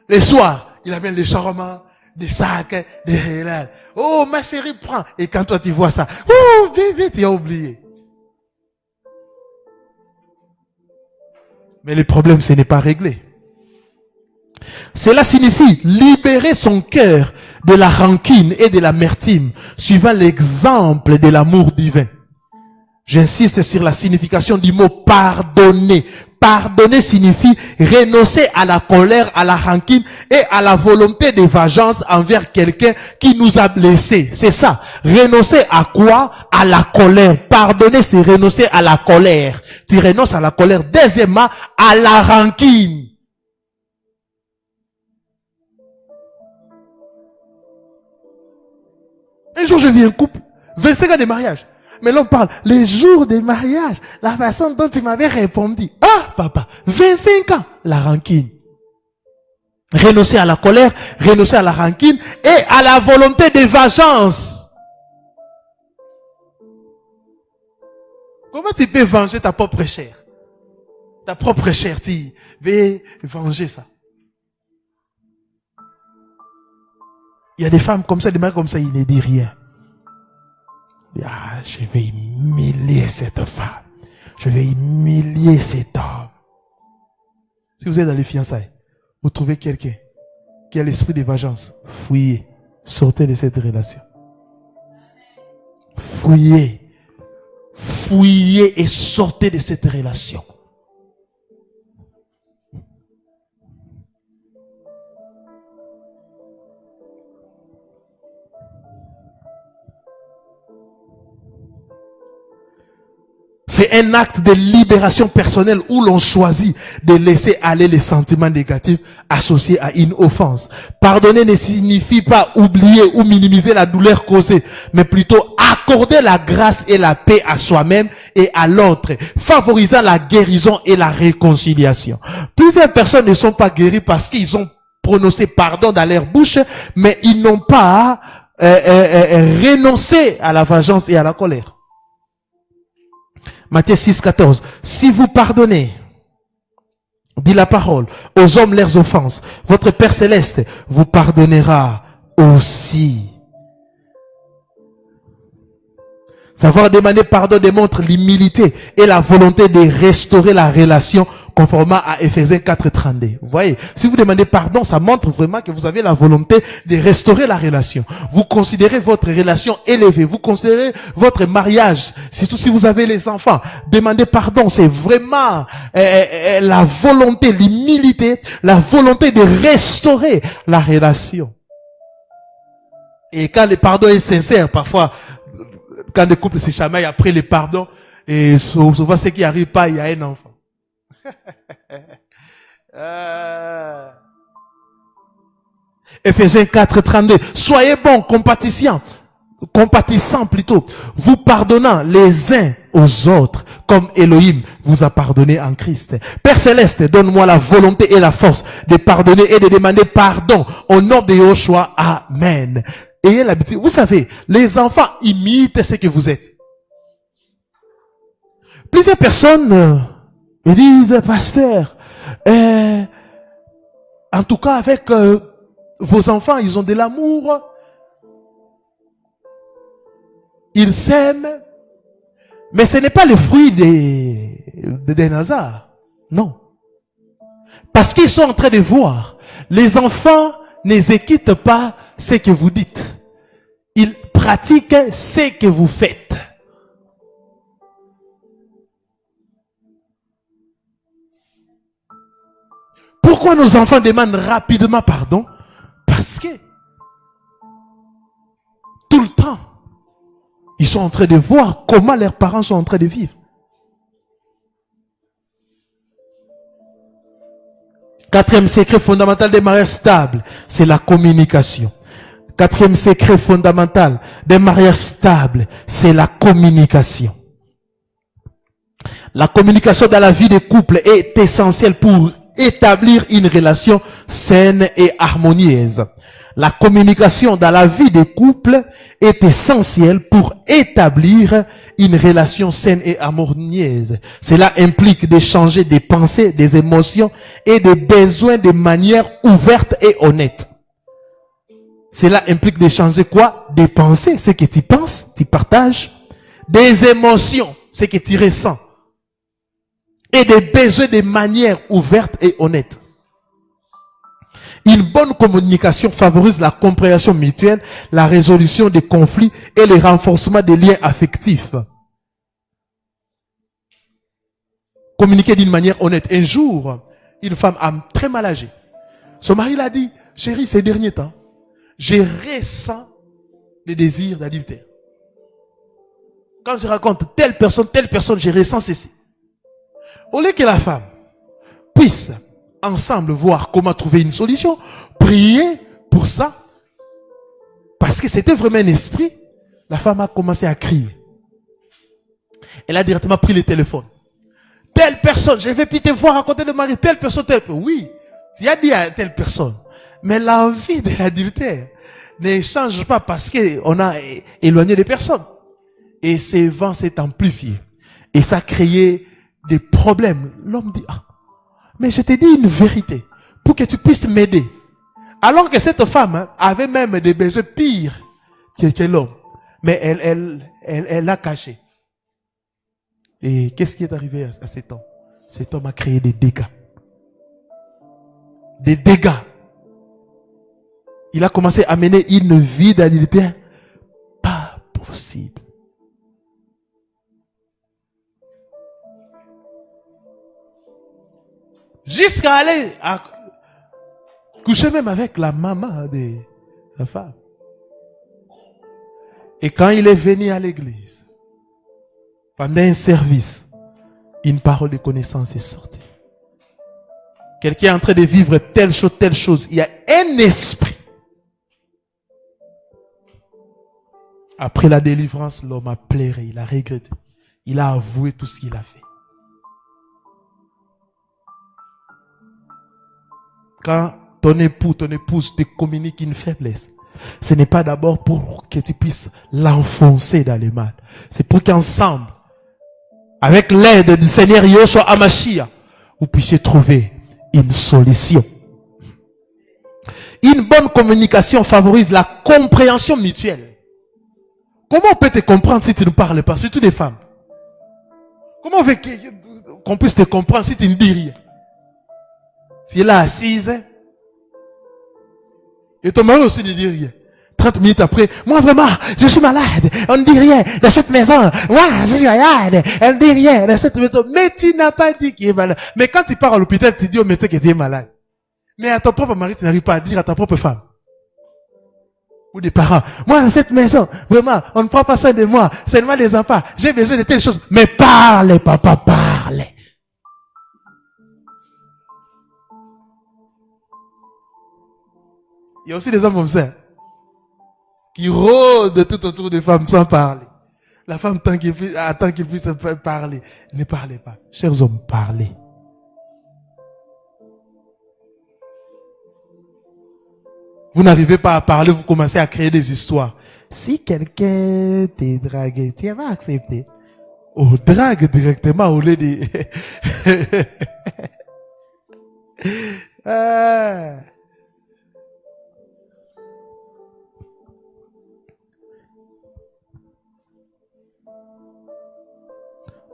Les soirs, il amène des charmants, des sacs, des... Oh, ma chérie, prends. Et quand toi tu vois ça, oh, bébé, tu as oublié. Mais le problème, ce n'est pas réglé. Cela signifie libérer son cœur de la rancune et de l'amertume, suivant l'exemple de l'amour divin. J'insiste sur la signification du mot pardonner. Pardonner signifie renoncer à la colère, à la rancune et à la volonté de vengeance envers quelqu'un qui nous a blessés. C'est ça. Renoncer à quoi? À la colère. Pardonner, c'est renoncer à la colère. Tu renonces à la colère. Deuxièmement, à la rancune. Un jour, je vis un couple, 25 ans de mariage. Mais là, on parle, les jours de mariage, la façon dont il m'avait répondu. Ah, papa, 25 ans, la rancune. Renoncer à la colère, renoncer à la rancune et à la volonté de vengeance. Comment tu peux venger ta propre chair? Ta propre chair, tu veux venger ça. Il y a des femmes comme ça, des mecs comme ça, ils ne disent rien. Ah, je vais humilier cette femme. Je vais humilier cet homme. Si vous êtes dans les fiançailles, vous trouvez quelqu'un qui a l'esprit de vengeance, fouillez, sortez de cette relation. Fouillez, fouillez et sortez de cette relation. C'est un acte de libération personnelle où l'on choisit de laisser aller les sentiments négatifs associés à une offense. Pardonner ne signifie pas oublier ou minimiser la douleur causée, mais plutôt accorder la grâce et la paix à soi-même et à l'autre, favorisant la guérison et la réconciliation. Plusieurs personnes ne sont pas guéries parce qu'ils ont prononcé pardon dans leur bouche, mais ils n'ont pas renoncé à la vengeance et à la colère. Matthieu 6, 14. Si vous pardonnez, dit la parole, aux hommes leurs offenses, votre Père Céleste vous pardonnera aussi. Savoir demander pardon démontre l'humilité et la volonté de restaurer la relation conformément à Éphésiens 4, 32. Vous voyez, si vous demandez pardon, ça montre vraiment que vous avez la volonté de restaurer la relation. Vous considérez votre relation élevée, vous considérez votre mariage, surtout si vous avez les enfants. Demander pardon, c'est vraiment la volonté, l'humilité, la volonté de restaurer la relation. Et quand le pardon est sincère, parfois, quand des couples se chamaillent après le pardon, et souvent ce qui arrive pas, il y a un enfant. Éphésiens 4, 32. Soyez bons, compatissants plutôt, vous pardonnant les uns aux autres, comme Elohim vous a pardonné en Christ. Père Céleste, donne-moi la volonté et la force de pardonner et de demander pardon au nom de Yoshua. Amen. Ayez l'habitude. Vous savez, les enfants imitent ce que vous êtes. Plusieurs personnes me disent, pasteur, en tout cas avec vos enfants, ils ont de l'amour, ils s'aiment, mais ce n'est pas le fruit des hasards. Non. Parce qu'ils sont en train de voir, les enfants n'exécutent pas ce que vous dites. Ils pratiquent ce que vous faites. Pourquoi nos enfants demandent rapidement pardon? Parce que tout le temps, ils sont en train de voir comment leurs parents sont en train de vivre. Quatrième secret fondamental des mariages stables, c'est la communication. Quatrième secret fondamental des mariages stables, c'est la communication. La communication dans la vie des couples est essentielle pour établir une relation saine et harmonieuse. La communication dans la vie des couples est essentielle pour établir une relation saine et harmonieuse. Cela implique d'échanger des pensées, des émotions et des besoins de manière ouverte et honnête. Cela implique d'échanger quoi? Des pensées, ce que tu penses, tu partages. Des émotions, ce que tu ressens. Et des besoins de manière ouverte et honnête. Une bonne communication favorise la compréhension mutuelle, la résolution des conflits et le renforcement des liens affectifs. Communiquer d'une manière honnête. Un jour, une femme très mal âgée. Son mari l'a dit, chérie, ces derniers temps, je ressens des désirs d'adultère. Quand je raconte telle personne, je ressens ceci. Au lieu que la femme puisse ensemble voir comment trouver une solution, prier pour ça, parce que c'était vraiment un esprit, la femme a commencé à crier. Elle a directement pris le téléphone. Telle personne, je ne vais plus te voir raconter de mari, telle personne. Oui, tu as dit à telle personne. Mais l'envie de l'adultère ne change pas parce qu'on a éloigné des personnes. Et ces vents s'est amplifié. Et ça a créé des problèmes. L'homme dit, ah, mais je t'ai dit une vérité pour que tu puisses m'aider. Alors que cette femme avait même des besoins pires que l'homme. Mais elle l'a caché. Et qu'est-ce qui est arrivé à cet homme? Cet homme a créé des dégâts. Des dégâts. Il a commencé à mener une vie d'adultère pas possible. Jusqu'à aller à coucher même avec la maman de la femme. Et quand il est venu à l'église, pendant un service, une parole de connaissance est sortie. Quelqu'un est en train de vivre telle chose. Il y a un esprit. Après la délivrance, l'homme a pleuré, il a regretté. Il a avoué tout ce qu'il a fait. Quand ton époux, ton épouse te communique une faiblesse, ce n'est pas d'abord pour que tu puisses l'enfoncer dans le mal. C'est pour qu'ensemble, avec l'aide du Seigneur Yoshua Amashia, vous puissiez trouver une solution. Une bonne communication favorise la compréhension mutuelle. Comment on peut te comprendre si tu ne parles pas, surtout des femmes? Comment on veut qu'on puisse te comprendre si tu ne dis rien? Si elle est assise, et ton mari aussi ne dit rien. 30 minutes après, moi vraiment, je suis malade, on ne dit rien de cette maison. Moi, je suis malade, on ne dit rien de cette maison. Mais tu n'as pas dit qu'il est malade. Mais quand tu pars à l'hôpital, tu dis au médecin que tu es malade. Mais à ton propre mari, tu n'arrives pas à dire à ta propre femme. Ou des parents. Moi, dans cette maison, vraiment, on ne prend pas soin de moi, seulement les enfants. J'ai besoin de telles choses. Mais parle, papa, parle. Il y a aussi des hommes comme ça, qui rôdent tout autour des femmes sans parler. La femme attend qu'il puisse parler. Ne parlez pas. Chers hommes, parlez. Vous n'arrivez pas à parler, vous commencez à créer des histoires. Si quelqu'un t'est dragué, tu vas accepter. Oh, drague directement au lieu de...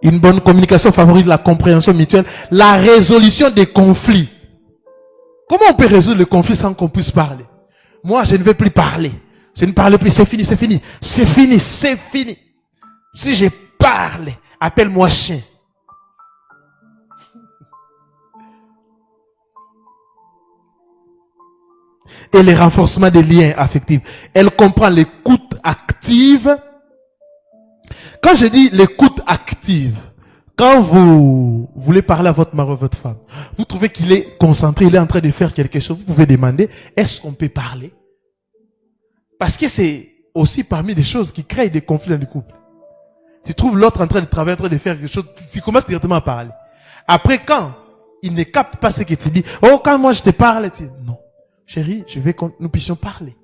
Une bonne communication favorise la compréhension mutuelle, la résolution des conflits. Comment on peut résoudre le conflit sans qu'on puisse parler? Moi, je ne vais plus parler. Je ne parle plus, c'est fini, c'est fini. C'est fini, c'est fini. Si je parle, appelle-moi chien. Et le renforcement des liens affectifs. Elle comprend l'écoute active. Quand je dis l'écoute active, quand vous voulez parler à votre mari ou à votre femme, vous trouvez qu'il est concentré, il est en train de faire quelque chose, vous pouvez demander, est-ce qu'on peut parler? Parce que c'est aussi parmi des choses qui créent des conflits dans le couple. Tu trouves l'autre en train de travailler, en train de faire quelque chose, tu commences directement à parler. Après, quand il ne capte pas ce que tu dis, oh, quand moi je te parle, tu dis, non, chérie, je veux que nous puissions parler.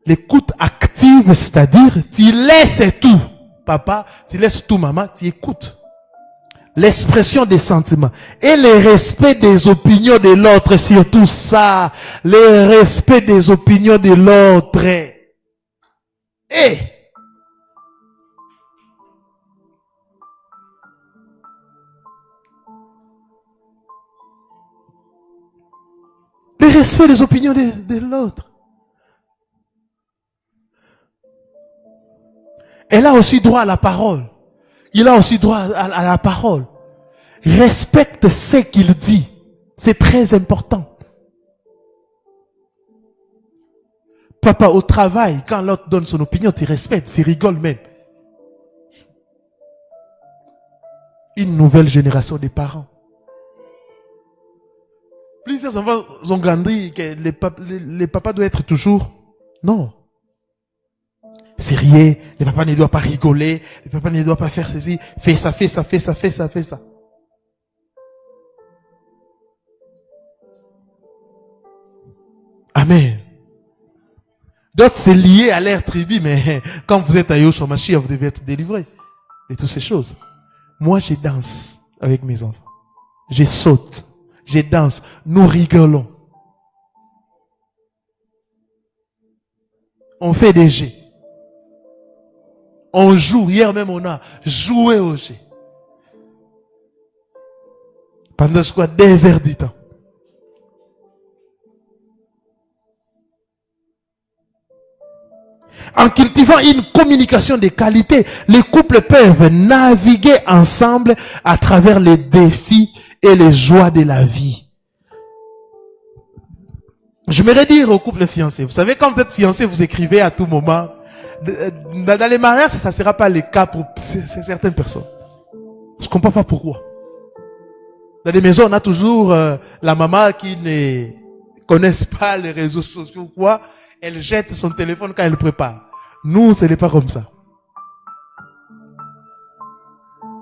L'écoute active, c'est-à-dire, tu laisses tout. Papa, tu laisses tout, maman, tu écoutes. L'expression des sentiments et le respect des opinions de l'autre, surtout ça, le respect des opinions de l'autre. Et le respect des opinions de l'autre. Elle a aussi droit à la parole. Il a aussi droit à la parole. Respecte ce qu'il dit. C'est très important. Papa, au travail, quand l'autre donne son opinion, tu respectes, tu rigoles même. Une nouvelle génération de parents. Plusieurs enfants ont grandi que les papas doivent être toujours... Non. Sérieux, le papa ne doit pas rigoler, le papa ne doit pas faire ceci, fais ça, fais ça, fais ça, fais ça, fais ça. Amen. D'autres, c'est lié à l'air tribu, mais quand vous êtes à Yoshua Mashiach, vous devez être délivré de toutes ces choses. Moi, je danse avec mes enfants. Je saute, je danse, nous rigolons. On fait des jets. On joue. Hier même, on a joué au jeu. Pendant je crois 2 heures du temps. En cultivant une communication de qualité, les couples peuvent naviguer ensemble à travers les défis et les joies de la vie. J'aimerais dire aux couples fiancés, vous savez, quand vous êtes fiancés, vous écrivez à tout moment. Dans les mariages, ça ne sera pas le cas pour certaines personnes. Je ne comprends pas pourquoi. Dans les maisons, on a toujours la maman qui ne connaît pas les réseaux sociaux ou quoi. Elle jette son téléphone quand elle prépare. Nous, ce n'est pas comme ça.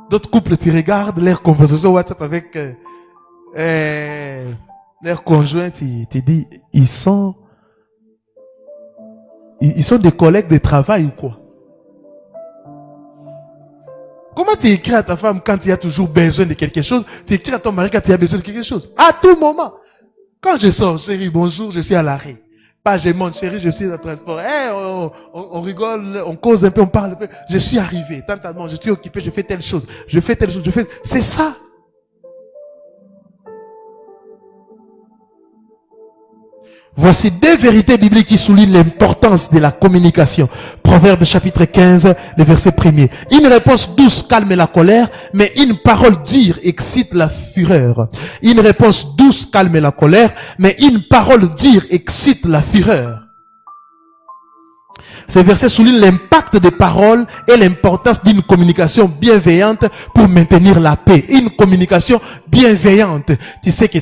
D'autres couples, tu regardes leur conversation WhatsApp avec leur conjoint, tu dis, ils sont des collègues de travail ou quoi? Comment tu écris à ta femme quand il y a toujours besoin de quelque chose? Tu écris à ton mari quand il y a besoin de quelque chose. À tout moment. Quand je sors, chérie, bonjour, je suis à l'arrêt. Pas je monte, chérie, je suis en transport. Hey, on rigole, on cause un peu, on parle un peu. Je suis arrivé. Tantalement, je suis occupé, je fais telle chose. Je fais telle chose, je fais... C'est ça. Voici 2 vérités bibliques qui soulignent l'importance de la communication. Proverbe chapitre 15, le verset 1er. Une réponse douce calme la colère, mais une parole dure excite la fureur. Une réponse douce calme la colère, mais une parole dure excite la fureur. Ces versets soulignent l'impact des paroles et l'importance d'une communication bienveillante pour maintenir la paix. Une communication bienveillante. Tu sais que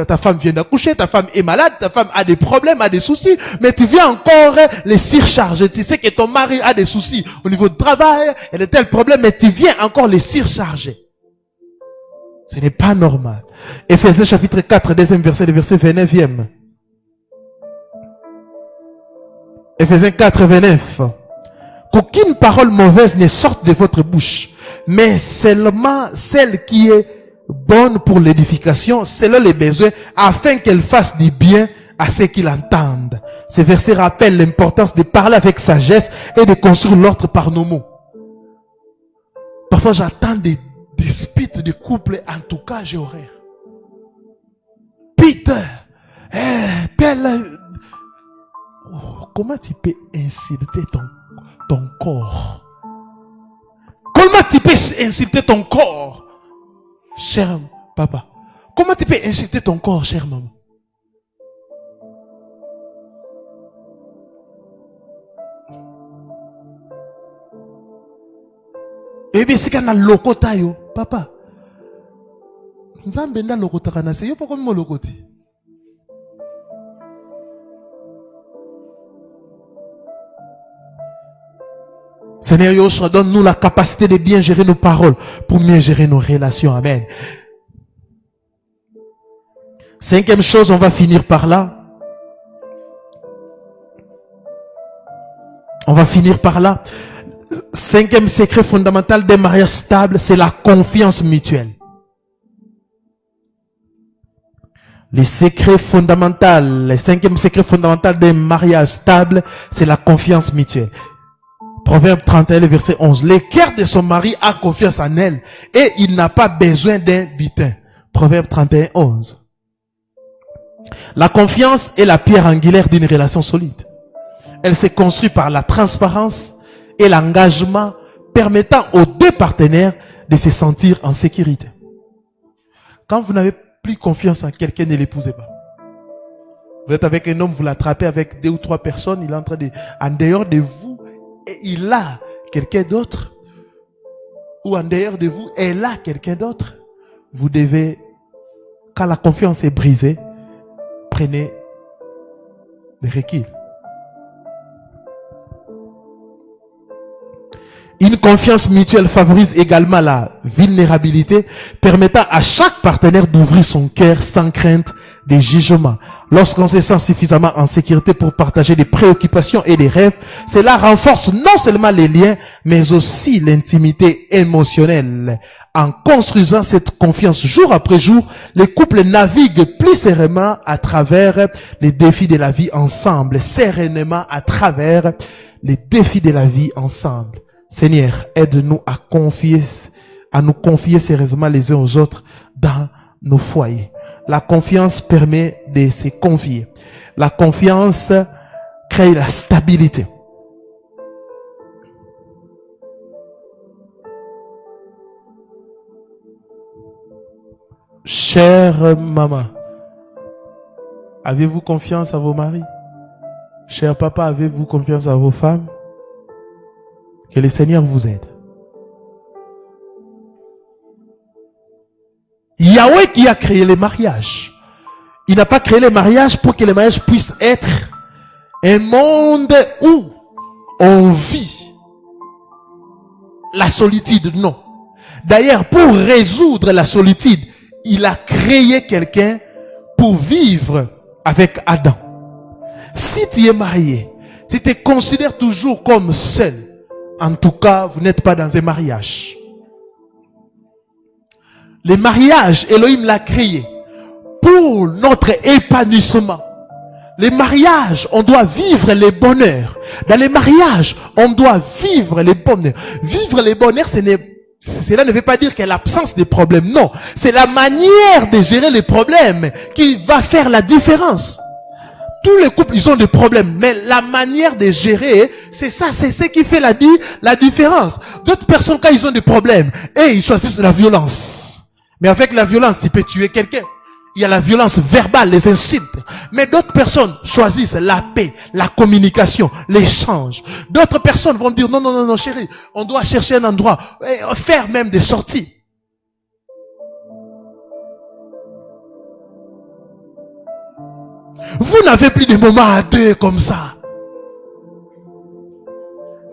ta femme vient d'accoucher, ta femme est malade, ta femme a des problèmes, a des soucis, mais tu viens encore les surcharger. Tu sais que ton mari a des soucis au niveau du travail, il y a tel problème, mais tu viens encore les surcharger. Ce n'est pas normal. Ephésiens chapitre 4, 2e verset, le verset 29e. Ephésiens 4, 29. Qu'aucune parole mauvaise ne sorte de votre bouche, mais seulement celle qui est bonne pour l'édification, selon les besoins, afin qu'elle fasse du bien à ceux qui l'entendent. Ces versets rappellent l'importance de parler avec sagesse et de construire l'ordre par nos mots. Parfois, j'attends des disputes de couple, en tout cas, j'ai horreur. Peter, comment tu peux insulter ton corps? Comment tu peux insulter ton corps, cher papa? Comment tu peux insulter ton corps, chère maman? Et bien, c'est qu'on a lokota yo, papa. Nzambe nda lokota kana se yo pourquoi mo lokoti? Seigneur Yoshua, donne-nous la capacité de bien gérer nos paroles pour mieux gérer nos relations. Amen. Cinquième chose, on va finir par là. On va finir par là. Cinquième secret fondamental des mariages stables, c'est la confiance mutuelle. Le cinquième secret fondamental des mariages stables, c'est la confiance mutuelle. Proverbe 31, verset 11. Le cœur de son mari a confiance en elle et il n'a pas besoin d'un butin. Proverbe 31, 11. La confiance est la pierre angulaire d'une relation solide. Elle se construit par la transparence et l'engagement permettant aux deux partenaires de se sentir en sécurité. Quand vous n'avez plus confiance en quelqu'un, ne l'épousez pas. Vous êtes avec un homme, vous l'attrapez avec 2 ou 3 personnes, il est en train de, en dehors de vous, et il a quelqu'un d'autre, ou en dehors de vous, elle a quelqu'un d'autre. Vous devez, quand la confiance est brisée, prenez des reculs. Une confiance mutuelle favorise également la vulnérabilité, permettant à chaque partenaire d'ouvrir son cœur sans crainte des jugements. Lorsqu'on se sent suffisamment en sécurité pour partager des préoccupations et des rêves, cela renforce non seulement les liens, mais aussi l'intimité émotionnelle. En construisant cette confiance jour après jour, les couples naviguent plus sereinement à travers les défis de la vie ensemble. Sereinement à travers les défis de la vie ensemble. Seigneur, aide-nous à nous confier sérieusement les uns aux autres dans nos foyers. La confiance permet de se confier. La confiance crée la stabilité. Chère maman, avez-vous confiance à vos maris? Cher papa, avez-vous confiance à vos femmes? Que le Seigneur vous aide. Yahweh qui a créé les mariages. Il n'a pas créé les mariages pour que les mariages puissent être un monde où on vit la solitude. Non. D'ailleurs, pour résoudre la solitude, il a créé quelqu'un pour vivre avec Adam. Si tu es marié, si tu te considères toujours comme seul, en tout cas, vous n'êtes pas dans un mariage. Le mariage, Elohim l'a créé pour notre épanouissement. Les mariages, on doit vivre les bonheurs. Dans les mariages, on doit vivre les bonheurs. Vivre les bonheurs, cela ne veut pas dire qu'il y a l'absence de problèmes. Non, c'est la manière de gérer les problèmes qui va faire la différence. Tous les couples, ils ont des problèmes, mais la manière de gérer, c'est ça, c'est ce qui fait la différence. D'autres personnes, quand ils ont des problèmes, ils choisissent la violence. Mais avec la violence, tu peux tuer quelqu'un. Il y a la violence verbale, les insultes. Mais d'autres personnes choisissent la paix, la communication, l'échange. D'autres personnes vont dire, non, chérie, on doit chercher un endroit, faire même des sorties. Vous n'avez plus de moments à deux comme ça.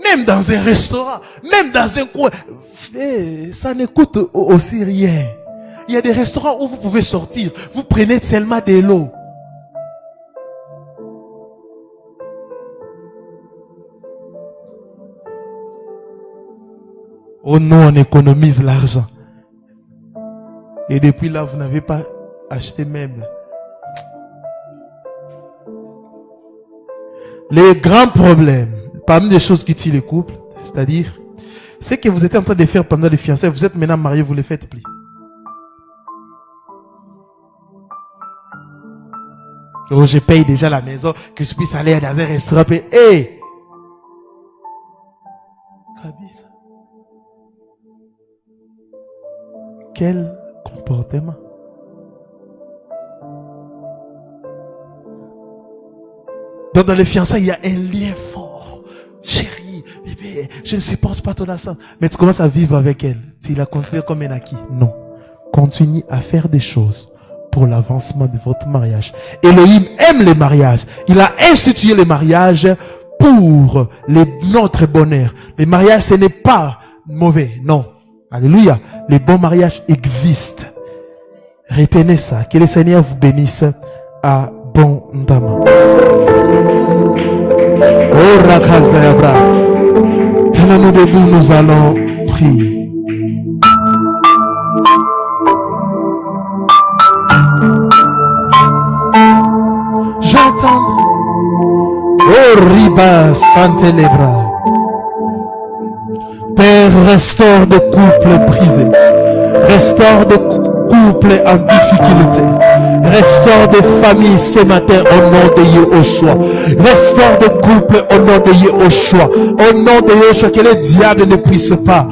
Même dans un restaurant, même dans un coin, ça ne coûte aussi rien. Il y a des restaurants où vous pouvez sortir, vous prenez seulement de l'eau. Oh non, on économise l'argent. Et depuis là, vous n'avez pas acheté même. Les grands problèmes, parmi les choses qui tuent les couples, c'est-à-dire, ce que vous étiez en train de faire pendant les fiançailles, vous êtes maintenant mariés, vous ne le faites plus. Oh, je paye déjà la maison, que je puisse aller dans un restaurant, et quel comportement? Donc dans les fiançailles, il y a un lien fort. Chérie, bébé, je ne supporte pas ton ensemble. Mais tu commences à vivre avec elle. Tu la considères comme un acquis. Non. Continue à faire des choses pour l'avancement de votre mariage. Elohim aime les mariages. Il a institué les mariages pour notre bonheur. Le mariage, ce n'est pas mauvais, non. Alléluia. Les bons mariages existent. Retenez ça. Que le Seigneur vous bénisse abondamment. Oh, Rakazayabra. Tenons-nous debout, nous allons prier. J'entends. Oh, Riba Santelebra. Père, restaure des couples brisés. Restaure des couples en difficulté. Restaure des familles ce matin au nom de Yahushua. Restaure des couples au nom de Yahushua. Au nom de Yahushua, que le diable ne puisse pas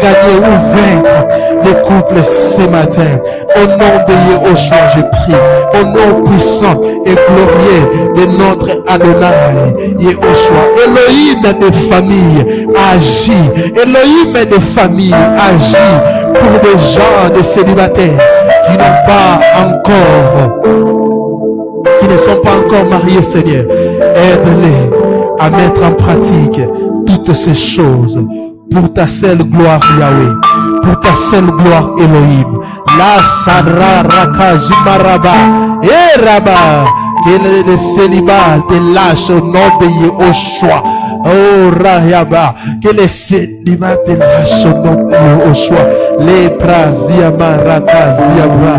gagner ou vaincre les couples ce matin. Au nom de Yahushua, je prie. Au nom puissant et glorieux de notre Adonai, Yahushua. Elohim des familles, agis. Elohim des familles, agis pour des gens, des célibataires qui n'ont pas encore, qui ne sont pas encore mariés, Seigneur. Aide-les à mettre en pratique toutes ces choses pour ta seule gloire, Yahweh, pour ta seule gloire, Elohim. La Sadra Raka Zumaraba et Rabba, que le célibat te lâche au nom de Yahushua. Oh Rahaba, que les célibats te lâchent au nom de Yahushua. Les Praziama Rakaziama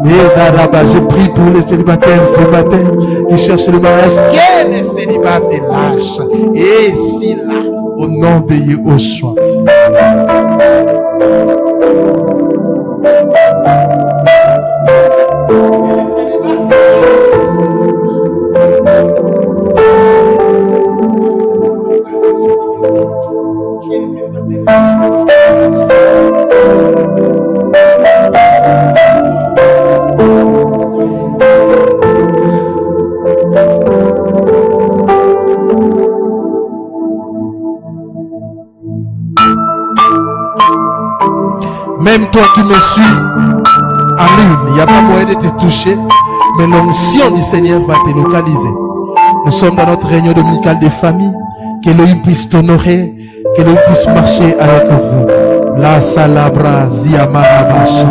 et Daraba. Je prie pour les célibataires ce matin qui cherchent le mariage. Que les célibats te lâchent. Et si là, au nom de Yahushua. Même toi qui me suis en ligne, il n'y a pas moyen de te toucher, mais l'onction du Seigneur va te localiser. Nous sommes dans notre réunion dominicale des familles. Que l'Élohim puisse t'honorer, que l'Élohim puisse marcher avec vous. La salabra ziamarabasha.